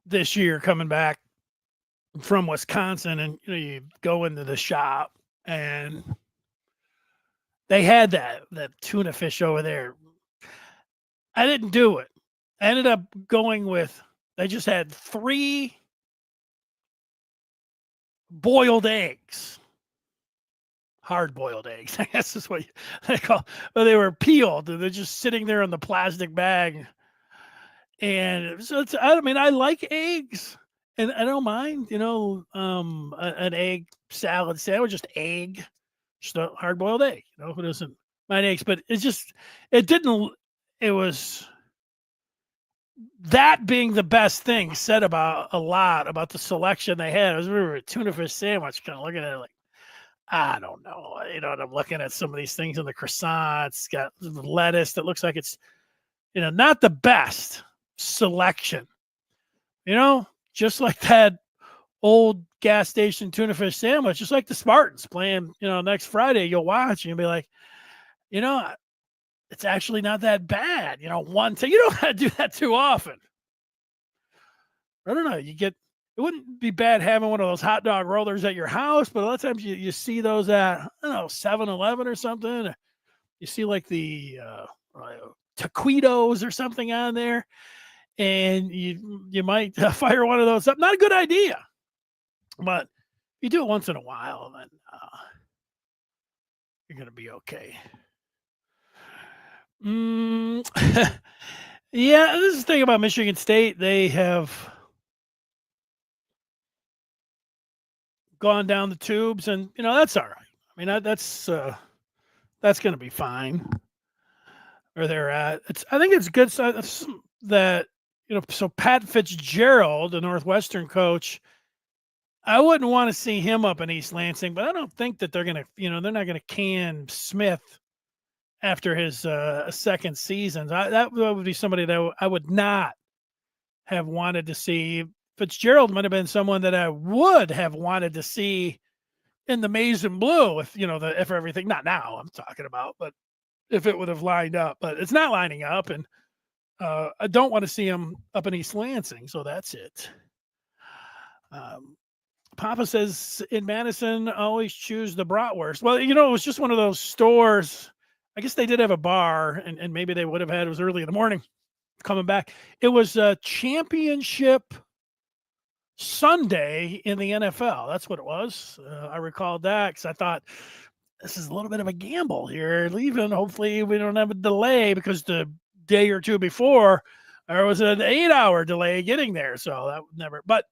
this year coming back from Wisconsin, and you go into the shop and they had that tuna fish over there. I didn't do it. I ended up going with, they just had 3 boiled eggs. Hard-boiled eggs, I guess is what they call. But they were peeled. They're just sitting there in the plastic bag. And so I like eggs, and I don't mind, an egg salad sandwich, just egg, just a hard-boiled egg. Who doesn't mind eggs? But it was that being the best thing said about a lot about the selection they had. I was remember a tuna fish sandwich, kind of looking at it like, I don't know. And I'm looking at some of these things in the croissant. It's got lettuce that looks like it's, not the best selection. Just like that old gas station tuna fish sandwich, just like the Spartans playing, next Friday, you'll watch and you'll be like, it's actually not that bad. One thing, you don't have to do that too often. I don't know. It wouldn't be bad having one of those hot dog rollers at your house, but a lot of times you see those at, 7-Eleven or something. You see like the taquitos or something on there, and you might fire one of those up. Not a good idea, but you do it once in a while, then you're going to be okay. Yeah, this is the thing about Michigan State. They have gone down the tubes, and that's all right. That's going to be fine where they're at. I think it's good that so Pat Fitzgerald, the Northwestern coach, I wouldn't want to see him up in East Lansing, but I don't think that they're gonna they're not gonna can Smith after his second season. That would be somebody that I would not have wanted to see. Fitzgerald might have been someone that I would have wanted to see in the maize and blue if everything, not now I'm talking about, but if it would have lined up, but it's not lining up, and I don't want to see him up in East Lansing, so that's it. Papa says in Madison, always choose the bratwurst. Well, it was just one of those stores. I guess they did have a bar, and maybe they would have had, it was early in the morning coming back. It was a championship Sunday in the NFL. That's what it was. I recalled that because I thought, this is a little bit of a gamble here leaving. Hopefully we don't have a delay, because the day or two before there was an 8-hour delay getting there. So that would never, but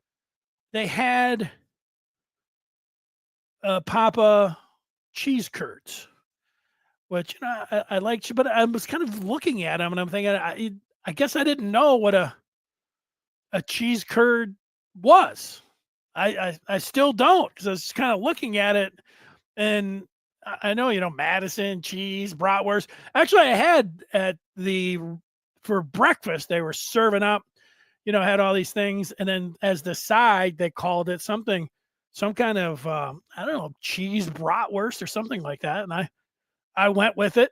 they had Papa cheese curds, which I liked, but I was kind of looking at them and I'm thinking, I guess I didn't know what a cheese curd was. I still don't, because I was kind of looking at it, and I know, Madison, cheese, bratwurst. Actually, I had for breakfast, they were serving up, had all these things. And then as the side, they called it some kind of, I don't know, cheese bratwurst or something like that. And I went with it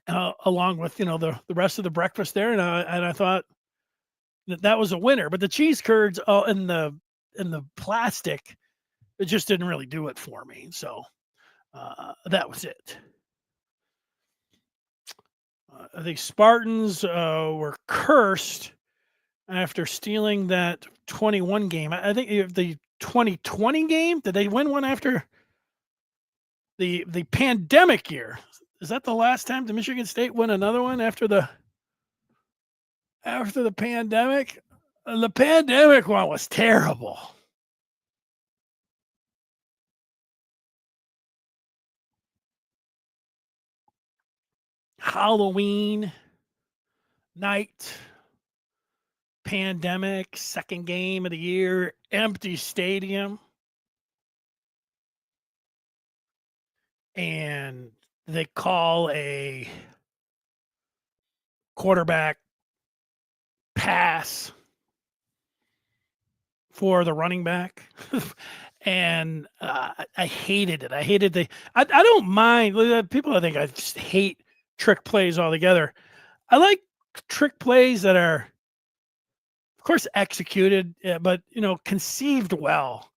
along with, the rest of the breakfast there. And I thought that was a winner, but the cheese curds in the plastic, it just didn't really do it for me. So that was it. I think Spartans were cursed after stealing that 21 game. I think the 2020 game, did they win one after the pandemic year? Is that the last time the Michigan State win another one after the pandemic? The pandemic one was terrible. Halloween night, pandemic, second game of the year, empty stadium. And they call a quarterback pass for the running back. And I hated it. I hated I don't mind. People, I think I just hate trick plays altogether. I like trick plays that are, of course, executed, but conceived well.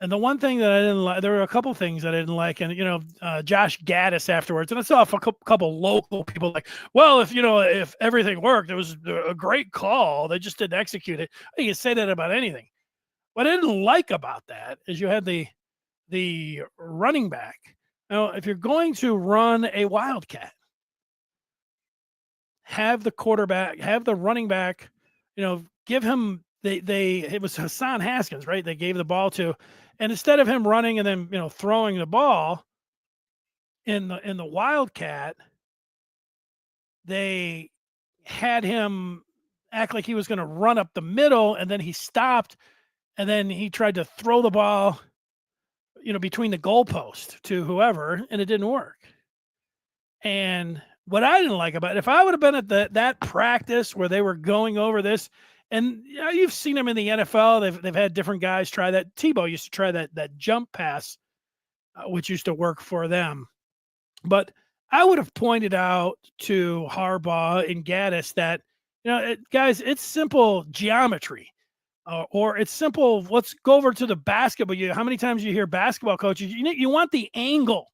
And the one thing that I didn't like, there were a couple things that I didn't like, and Josh Gaddis afterwards, and I saw a couple local people like, well, if everything worked, it was a great call. They just didn't execute it. You can say that about anything. What I didn't like about that is you had the running back. Now, if you're going to run a wildcat, have the running back, give him it was Hassan Haskins, right? They gave the ball to, and instead of him running and then throwing the ball in the wildcat, they had him act like he was going to run up the middle, and then he stopped, and then he tried to throw the ball, between the goalpost to whoever, and it didn't work. And what I didn't like about it, if I would have been at that practice where they were going over this, and you've seen them in the NFL, they've had different guys try that. Tebow used to try that jump pass, which used to work for them. But I would have pointed out to Harbaugh and Gaddis that, guys, it's simple geometry. Or it's simple. Let's go over to the basketball. How many times you hear basketball coaches? You want the angle.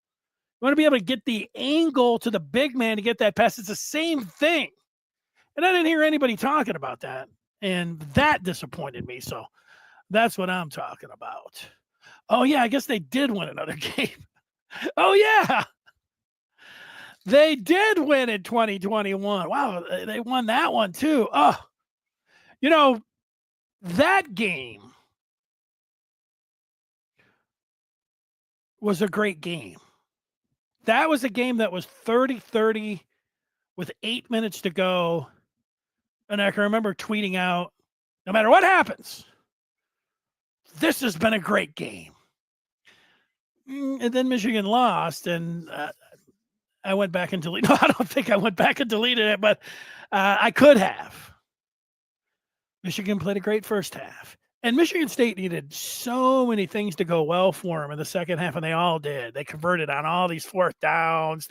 You want to be able to get the angle to the big man to get that pass. It's the same thing. And I didn't hear anybody talking about that. And that disappointed me. So that's what I'm talking about. Oh, yeah, I guess they did win another game. Oh, yeah. They did win in 2021. Wow, they won that one too. Oh, that game was a great game. That was a game that was 30-30 with 8 minutes to go. And I can remember tweeting out, no matter what happens, this has been a great game. And then Michigan lost, and I went back and deleted. No, I don't think I went back and deleted it, but I could have. Michigan played a great first half. And Michigan State needed so many things to go well for them in the second half, and they all did. They converted on all these fourth downs.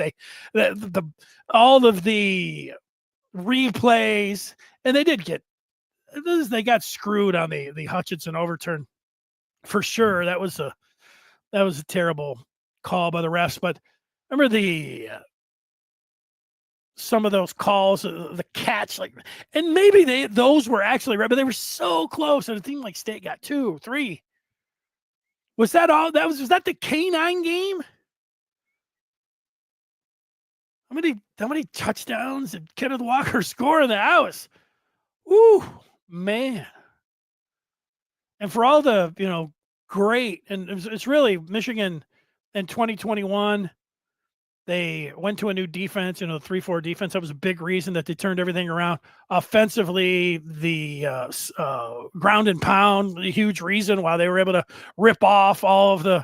All of the replays, and they got screwed on the Hutchinson overturn for sure. That was a terrible call by the refs. But remember some of those calls, the catch, and maybe those were actually right, but they were so close. And a team like State got 2, 3. Was that all? Was that the K9 game? How many touchdowns did Kenneth Walker score in the house? Ooh, man! And for all the great, and it's really Michigan in 2021. They went to a new defense, the 3-4 defense. That was a big reason that they turned everything around. Offensively, the ground and pound, a huge reason why they were able to rip off all of the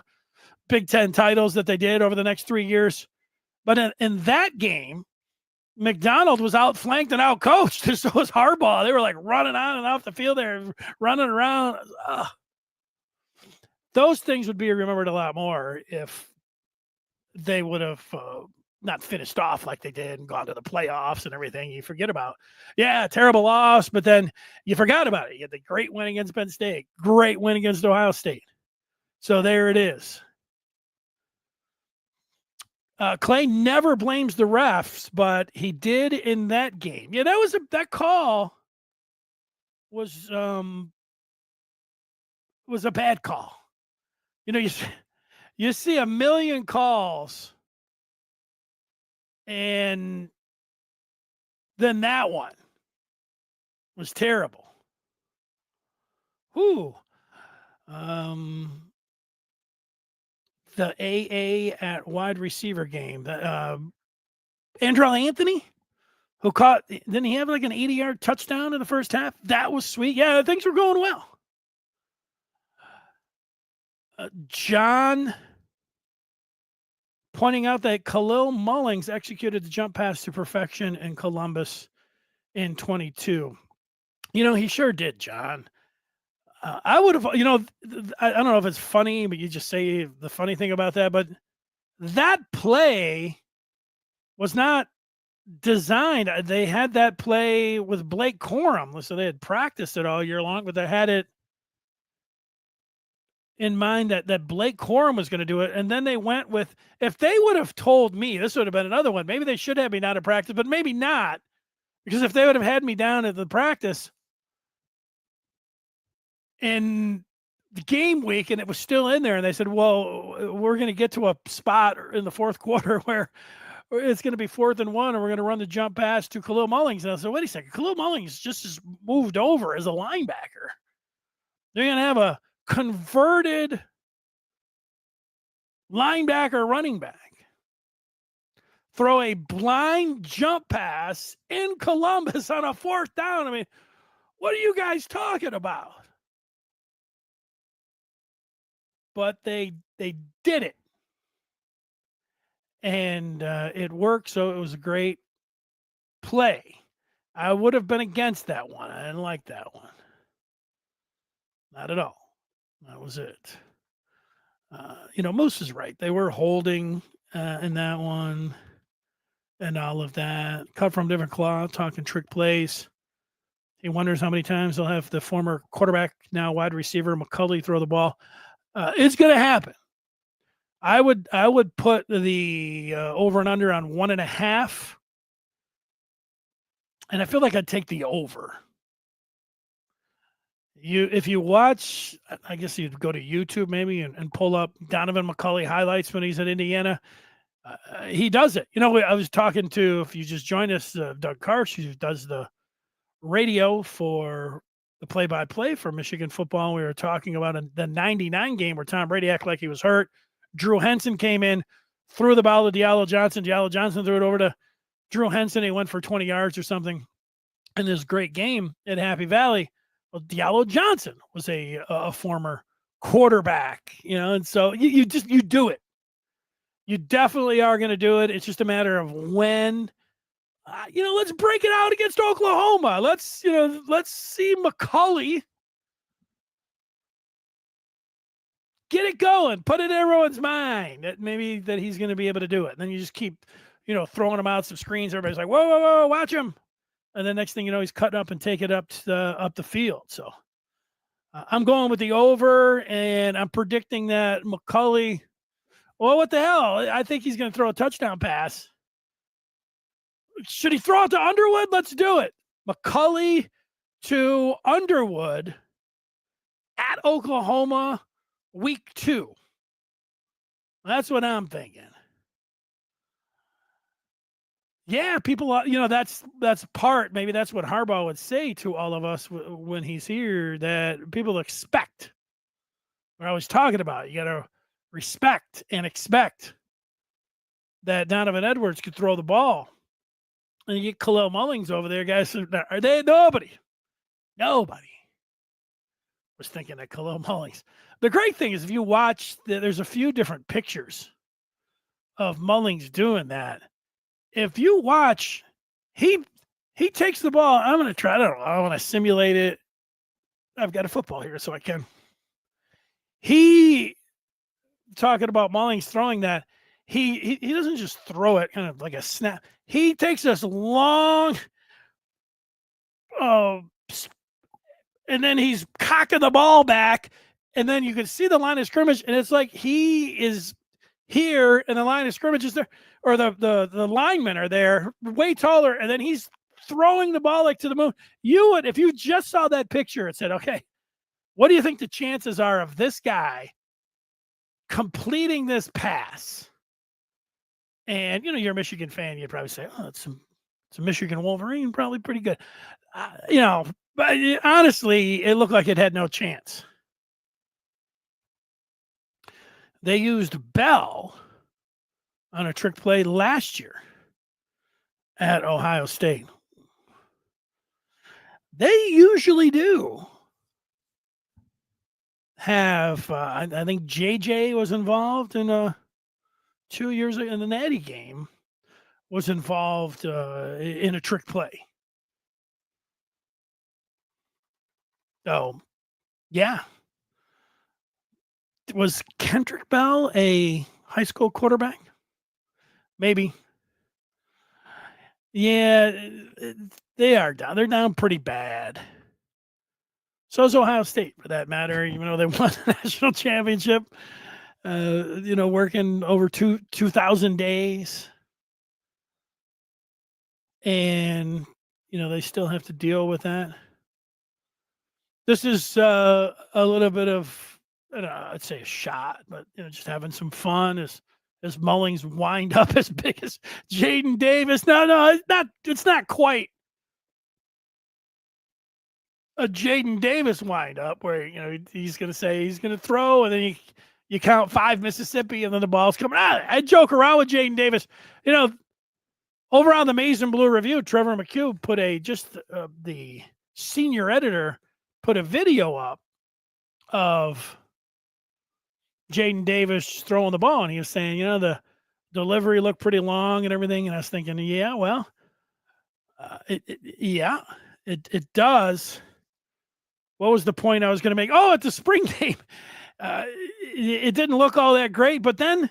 Big Ten titles that they did over the next 3 years. But in that game, McDonald was outflanked and outcoached, and so was Harbaugh. They were running on and off the field there, running around. Those things would be remembered a lot more if they would have not finished off like they did and gone to the playoffs and everything. You forget about, terrible loss, but then you forgot about it. You had the great win against Penn State, great win against Ohio State. So there it is. Clay never blames the refs, but he did in that game. Yeah, that call was a bad call. You see a million calls, and then that one was terrible. Whew. The AA at wide receiver game. Andrell Anthony, who didn't he have an 80-yard touchdown in the first half? That was sweet. Yeah, things were going well. John pointing out that Khalil Mullings executed the jump pass to perfection in Columbus in 22. He sure did, John. I would have, I don't know if it's funny, but you just say the funny thing about that, but that play was not designed. They had that play with Blake Corum. So they had practiced it all year long, but they had it in mind that Blake Corum was going to do it. And then they went with, if they would have told me, this would have been another one. Maybe they should have me down at practice, but maybe not. Because if they would have had me down at the practice in the game week and it was still in there, and they said, well, we're going to get to a spot in the fourth quarter where it's going to be 4th and 1, and we're going to run the jump pass to Khalil Mullings. And I said, wait a second, Khalil Mullings just moved over as a linebacker. They're going to have a converted linebacker running back throw a blind jump pass in Columbus on a 4th down. I mean, what are you guys talking about? But they did it, and it worked. So it was a great play. I would have been against that one. I didn't like that one. Not at all. That was it. Moose is right. They were holding in that one and all of that. Cut from different cloth, talking trick plays. He wonders how many times they'll have the former quarterback, now wide receiver, McCulley, throw the ball. It's going to happen. I would put the over and under on 1.5. And I feel like I'd take the over. If you watch, I guess you'd go to YouTube maybe and pull up Donovan McCulley highlights when he's at Indiana. He does it. I was talking to, if you just joined us, Doug Karsch, who does the radio for the play-by-play for Michigan football. We were talking about the 99 game where Tom Brady acted like he was hurt. Drew Henson came in, threw the ball to Diallo Johnson. Diallo Johnson threw it over to Drew Henson. He went for 20 yards or something in this great game at Happy Valley. Well, Diallo Johnson was a former quarterback, and so you do it. You definitely are going to do it. It's just a matter of when. let's break it out against Oklahoma. Let's see McCulley get it going, put it in everyone's mind that maybe that he's going to be able to do it. And then you just keep, throwing him out some screens. Everybody's like, whoa, whoa, whoa, watch him. And then next thing you know, he's cutting up and taking it up the field. So I'm going with the over, and I'm predicting that McCulley, well, what the hell? I think he's going to throw a touchdown pass. Should he throw it to Underwood? Let's do it. McCulley to Underwood at Oklahoma, week 2. That's what I'm thinking. Yeah, people, that's part. Maybe that's what Harbaugh would say to all of us when he's here, that people expect. What I was talking about, you got to respect and expect that Donovan Edwards could throw the ball. And you get Khalil Mullings over there, guys. Are they nobody was thinking of Khalil Mullings. The great thing is, if you watch, there's a few different pictures of Mullings doing that. If you watch, he takes the ball. I'm going to try. I want to simulate it. I've got a football here, so I can. He talking about Mullings throwing that. He doesn't just throw it kind of like a snap. He takes this long, and then he's cocking the ball back, and then you can see the line of scrimmage, and it's like he is here, and the line of scrimmage is there, or the linemen are there, way taller, and then he's throwing the ball like to the moon. You would, if you just saw that picture and said, okay, what do you think the chances are of this guy completing this pass? And, you're a Michigan fan, you'd probably say, oh, it's a Michigan Wolverine, probably pretty good. But honestly, it looked like it had no chance. They used Bell on a trick play last year at Ohio State. They usually do have, I think JJ was involved in 2 years in the Natty game, was involved in a trick play. So, yeah. Was Kendrick Bell a high school quarterback? Maybe. Yeah, they are down. They're down pretty bad. So is Ohio State, for that matter, even though they won the national championship. Working over 2,000 days. And, they still have to deal with that. This is a little bit of, I'd say a shot, but, just having some fun as Mullings wind up as big as Jaden Davis. No, it's not quite a Jaden Davis wind up where, he's going to say he's going to throw, and then you count 5 Mississippi, and then the ball's coming out. I joke around with Jaden Davis. Over on the Maize and Blue Review, Trevor McHugh put the senior editor put a video up of Jaden Davis throwing the ball, and he was saying, the delivery looked pretty long and everything. And I was thinking, yeah, well, it does. What was the point I was going to make? Oh, at the spring game, it didn't look all that great, but then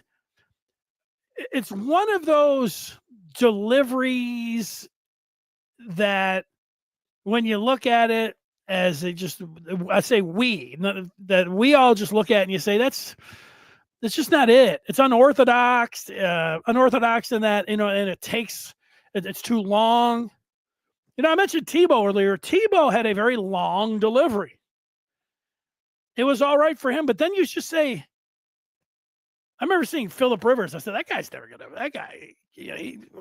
it's one of those deliveries that when you look at it as that we all just look at and you say, that's just not it. It's unorthodox in that, and it's too long. I mentioned Tebow earlier. Tebow had a very long delivery. It was all right for him, but then you just say, I remember seeing Phillip Rivers. I said, that guy's never gonna. That guy,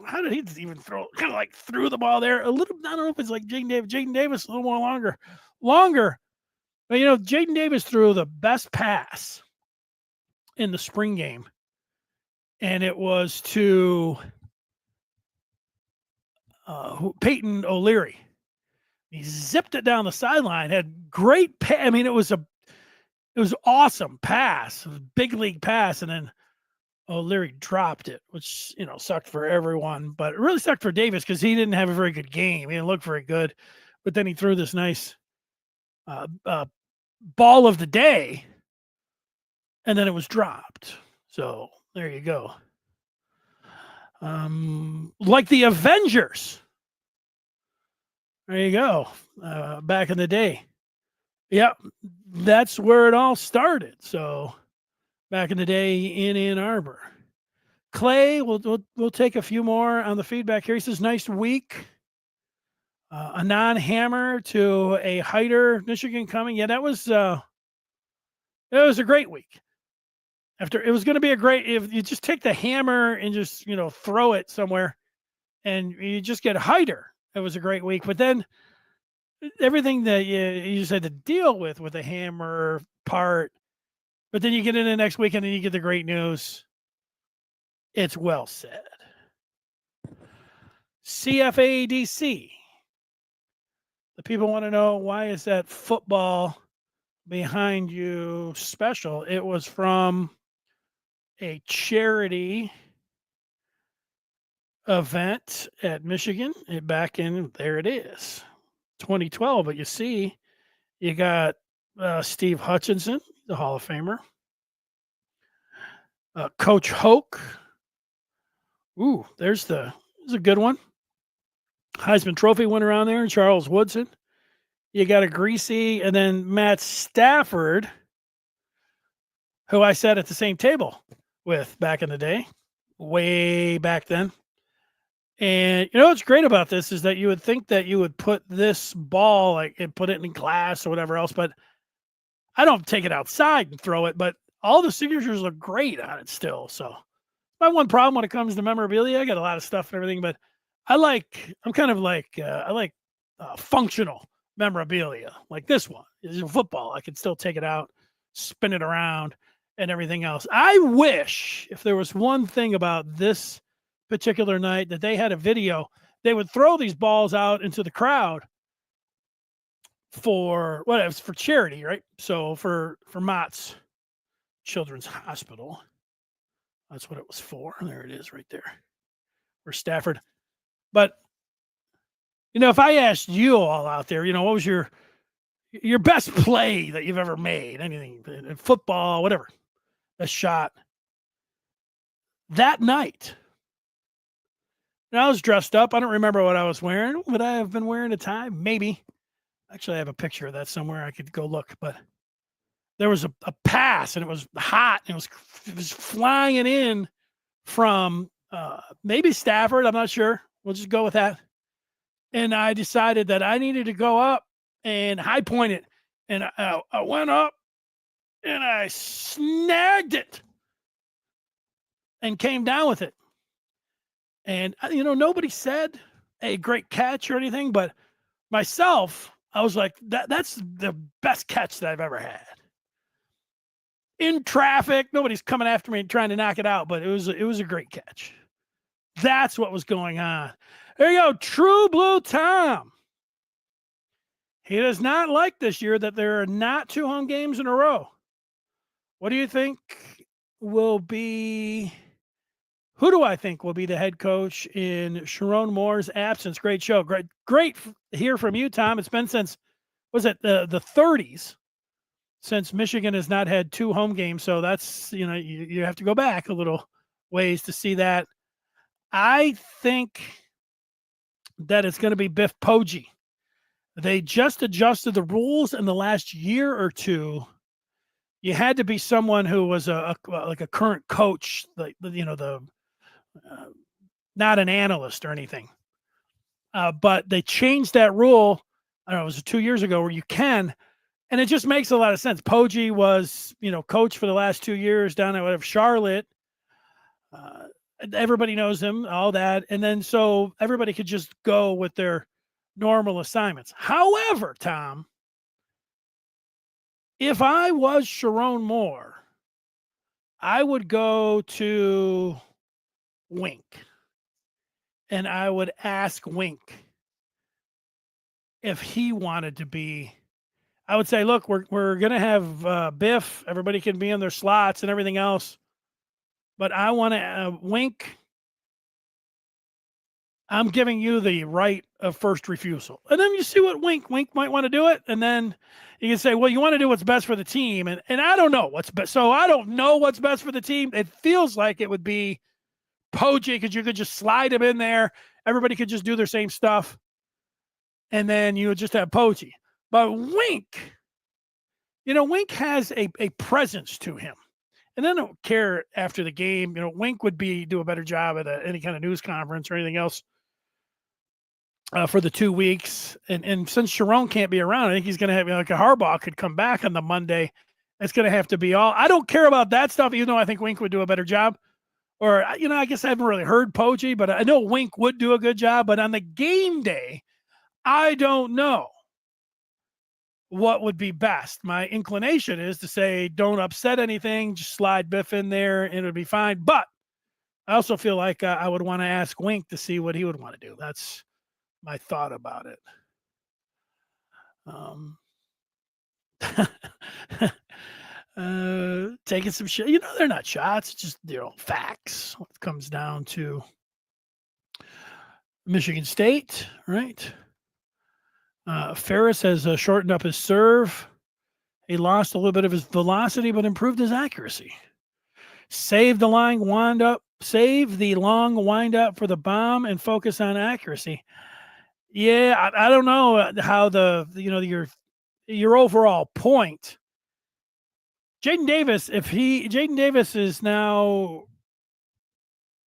how did he even throw? Kind of like threw the ball there a little. I don't know if it's like Jaden Davis. Jaden Davis a little more longer. But Jaden Davis threw the best pass in the spring game, and it was to Peyton O'Leary. He zipped it down the sideline. Had great. It was awesome pass, it was a big league pass, and then O'Leary dropped it, which, sucked for everyone, but it really sucked for Davis because he didn't have a very good game. He didn't look very good, but then he threw this nice ball of the day, and then it was dropped. So there you go. Like the Avengers. There you go. Back in the day. Yep, that's where it all started. So back in the day in Ann Arbor. Clay, we'll take a few more on the feedback here. He says, nice week. A non-hammer to a highter, Michigan coming. Yeah, that was a great week. After it was going to be a great, if you just take the hammer and just throw it somewhere, and you just get a highter. It was a great week. But then everything that you just had to deal with the hammer part. But then you get into next weekend and you get the great news. It's well said. CFADC. The people want to know, why is that football behind you special? It was from a charity event at Michigan back in, there it is, 2012. But you see, you got Steve Hutchinson, the Hall of Famer. Coach Hoke. Ooh, there's a good one. Heisman Trophy winner on there, Charles Woodson. You got a Greasy, and then Matt Stafford, who I sat at the same table with back in the day, way back then. And what's great about this is that you would think that you would put this ball and put it in glass or whatever else, but I don't take it outside and throw it, but all the signatures look great on it still. So my one problem when it comes to memorabilia, I got a lot of stuff and everything, but I like functional memorabilia like this one. It's a football. I can still take it out, spin it around, and everything else. I wish, if there was one thing about this particular night, that they had a video, they would throw these balls out into the crowd for for charity, right? So for Mott's Children's Hospital, that's what it was for. There it is right there. For Stafford. But if I asked you all out there, what was your best play that you've ever made? Anything in football, whatever, a shot. That night, and I was dressed up. I don't remember what I was wearing. Would I have been wearing a tie? Maybe. Actually, I have a picture of that somewhere. I could go look. But there was a pass, and it was hot. And it was flying in from maybe Stafford. I'm not sure. We'll just go with that. And I decided that I needed to go up and high point it. And I went up and I snagged it and came down with it. And, nobody said a great catch or anything, but myself, I was like, that's the best catch that I've ever had. In traffic, nobody's coming after me trying to knock it out, but it was a great catch. That's what was going on. There you go, True Blue Tom. He does not like this year that there are not 2 home games in a row. What do you think will be... Who do I think will be the head coach in Sharon Moore's absence? Great show. Great to hear from you, Tom. It's been since, was it the 30s, since Michigan has not had 2 home games. So that's, you have to go back a little ways to see that. I think that it's going to be Biff Poggi. They just adjusted the rules in the last year or two. You had to be someone who was like a current coach, not an analyst or anything. But they changed that rule. I don't know, it was 2 years ago, where you can, and it just makes a lot of sense. Poggi was, coach for the last 2 years down at Charlotte. Everybody knows him, all that. And then so everybody could just go with their normal assignments. However, Tom, if I was Sharon Moore, I would go to Wink and I would ask Wink if he wanted to be. I would say, look, we're going to have Biff. Everybody can be in their slots and everything else. but I want to Wink. I'm giving you the right of first refusal. And then you see what Wink might want to do it. And then you can say, well, you want to do what's best for the team. And I don't know what's best. So I don't know what's best for the team. It feels like it would be Poggi because you could just slide him in there. Everybody could just do their same stuff. And then you would just have Poggi. But Wink, Wink has a presence to him. And I don't care after the game. Wink would do a better job at any kind of news conference or anything else for the 2 weeks. And since Sharon can't be around, I think he's going to have, like a Harbaugh could come back on the Monday. It's going to have to be all. I don't care about that stuff, even though I think Wink would do a better job. Or, I guess I haven't really heard Poggi, but I know Wink would do a good job. But on the game day, I don't know what would be best. My inclination is to say, don't upset anything, just slide Biff in there and it'll be fine. But I also feel like I would want to ask Wink to see what he would want to do. That's my thought about it. Taking some shit. They're not shots, it's just facts. When it comes down to Michigan State, right? Ferris has shortened up his serve. He lost a little bit of his velocity, but improved his accuracy. Save the long wind up for the bomb and focus on accuracy. Yeah, I don't know how your overall point. Jaden Davis, Jaden Davis is now,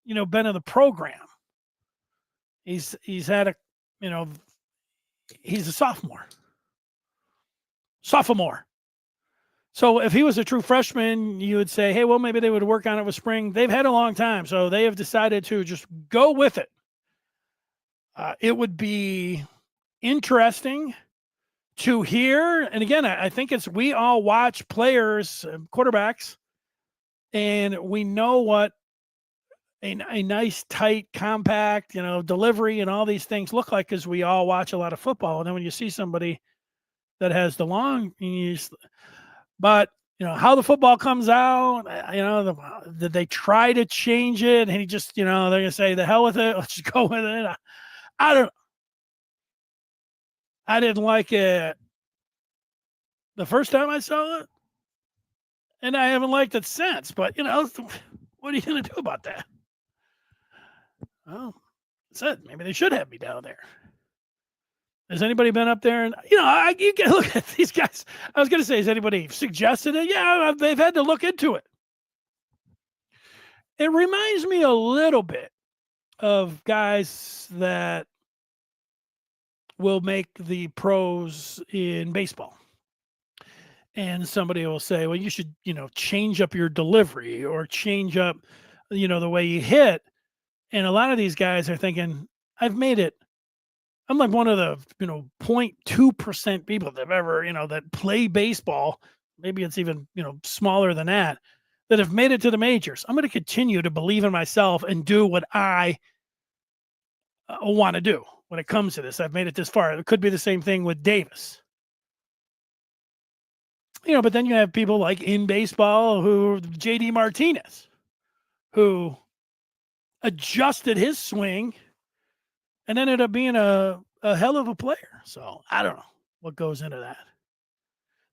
been in the program. He's had he's a sophomore. So if he was a true freshman, you would say, hey, well, maybe they would work on it with spring. They've had a long time, so they have decided to just go with it. It would be interesting to hear. And again, I think we all watch players, quarterbacks, and we know what a nice, tight, compact, delivery and all these things look like because we all watch a lot of football. And then when you see somebody that has the long, but how the football comes out, did they try to change it? And he just, they're going to say, the hell with it. Let's just go with it. I didn't like it the first time I saw it. And I haven't liked it since. But, what are you going to do about that? Well, that's it. Maybe they should have me down there. Has anybody been up there? And, you can look at these guys. I was going to say, has anybody suggested it? Yeah, they've had to look into it. It reminds me a little bit of guys that will make the pros in baseball. And somebody will say, well, you should, change up your delivery or change up, the way you hit. And a lot of these guys are thinking, I've made it. I'm like one of the, 0.2% people that have ever, that play baseball. Maybe it's even, smaller than that have made it to the majors. I'm going to continue to believe in myself and do what I want to do when it comes to this. I've made it this far. It could be the same thing with Davis. But then you have people like in baseball who JD Martinez, who adjusted his swing and ended up being a hell of a player. So I don't know what goes into that.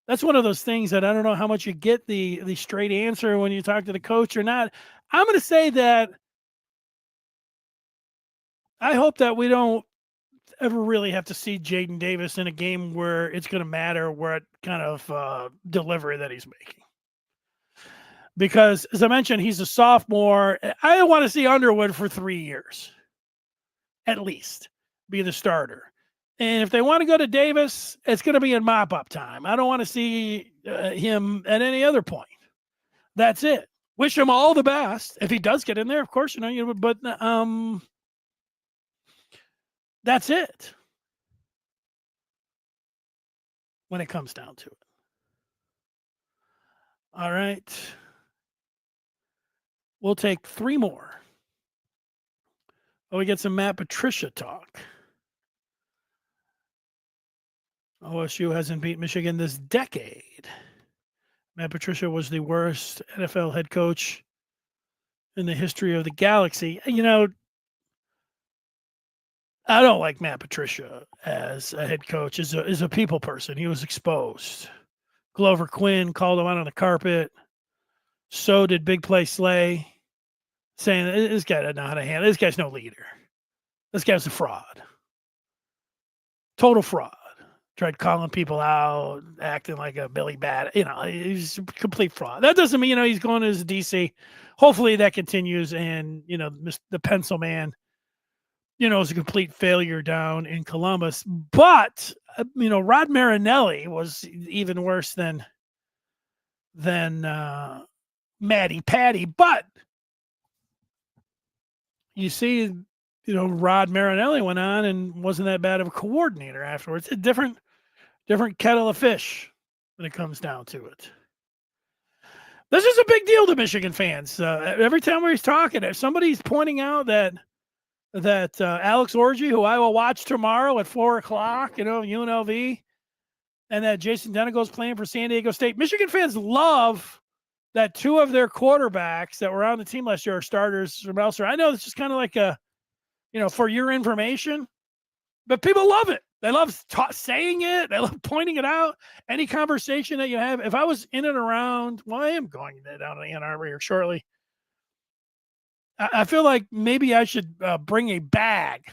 That's one of those things that I don't know how much you get the straight answer when you talk to the coach or not. I'm going to say that I hope that we don't ever really have to see Jaden Davis in a game where it's going to matter what kind of delivery that he's making. Because, as I mentioned, he's a sophomore. I want to see Underwood for 3 years, at least, be the starter. And if they want to go to Davis, it's going to be in mop-up time. I don't want to see him at any other point. That's it. Wish him all the best. If he does get in there, of course, but that's it when it comes down to it. All right. We'll take 3 more. Oh, we get some Matt Patricia talk. OSU hasn't beat Michigan this decade. Matt Patricia was the worst NFL head coach in the history of the galaxy. I don't like Matt Patricia as a head coach, as a people person. He was exposed. Glover Quinn called him out on the carpet. So did Big Play Slay, saying this guy doesn't know how to handle. This guy's no leader. This guy's a fraud. Total fraud. Tried calling people out, acting like a Billy Bat. He's a complete fraud. That doesn't mean, he's going to his DC. Hopefully that continues. And, the pencil man, is a complete failure down in Columbus. But, Rod Marinelli was even worse than Matty Patty. But you see, Rod Marinelli went on and wasn't that bad of a coordinator afterwards. A different kettle of fish when it comes down to it. This is a big deal to Michigan fans. Every time we're talking, if somebody's pointing out that Alex Orji, who I will watch tomorrow at 4:00, UNLV, and that Jason Denego's playing for San Diego State. Michigan fans love that two of their quarterbacks that were on the team last year are starters from elsewhere. I know it's just kind of like for your information, but people love it. They love saying it. They love pointing it out. Any conversation that you have. If I was in and around, I am going down to Ann Arbor here shortly. I feel like maybe I should bring a bag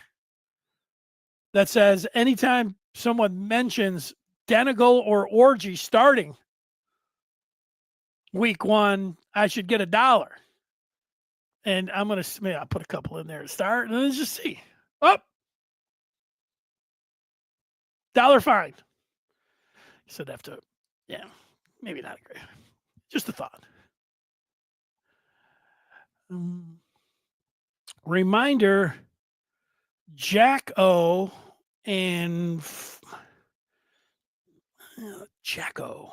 that says anytime someone mentions Denegal or Orji starting week 1, I should get $1. And I'm going to, I'll put a couple in there to start and let's just see. Oh, $1 fine. So I'd have to, maybe not great. Just a thought. Reminder, Jack O and Jacko.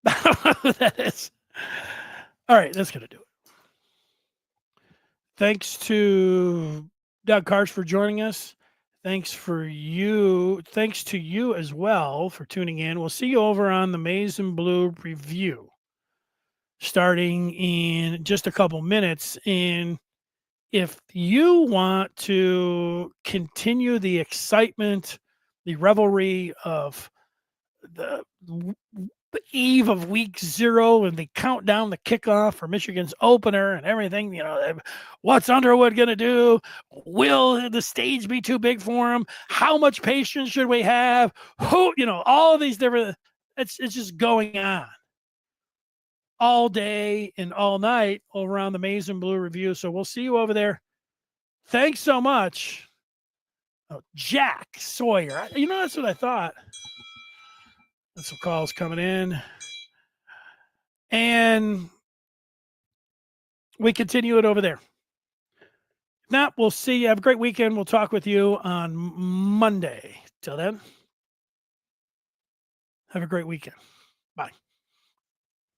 I don't know who that is. All right, that's going to do it. Thanks to Doug Karsch for joining us. Thanks to you as well for tuning in. We'll see you over on the Maize and Blue review starting in just a couple minutes. And if you want to continue the excitement, the revelry of the eve of week 0 and the countdown, the kickoff for Michigan's opener and everything, what's Underwood going to do? Will the stage be too big for him? How much patience should we have? All of these different, it's just going on all day and all night over on the Maize and Blue review. So we'll see you over there. Thanks so much. Oh, Jack Sawyer. That's what I thought. That's some calls coming in. And we continue it over there. If not, we'll see you. Have a great weekend. We'll talk with you on Monday. Till then, have a great weekend. Bye.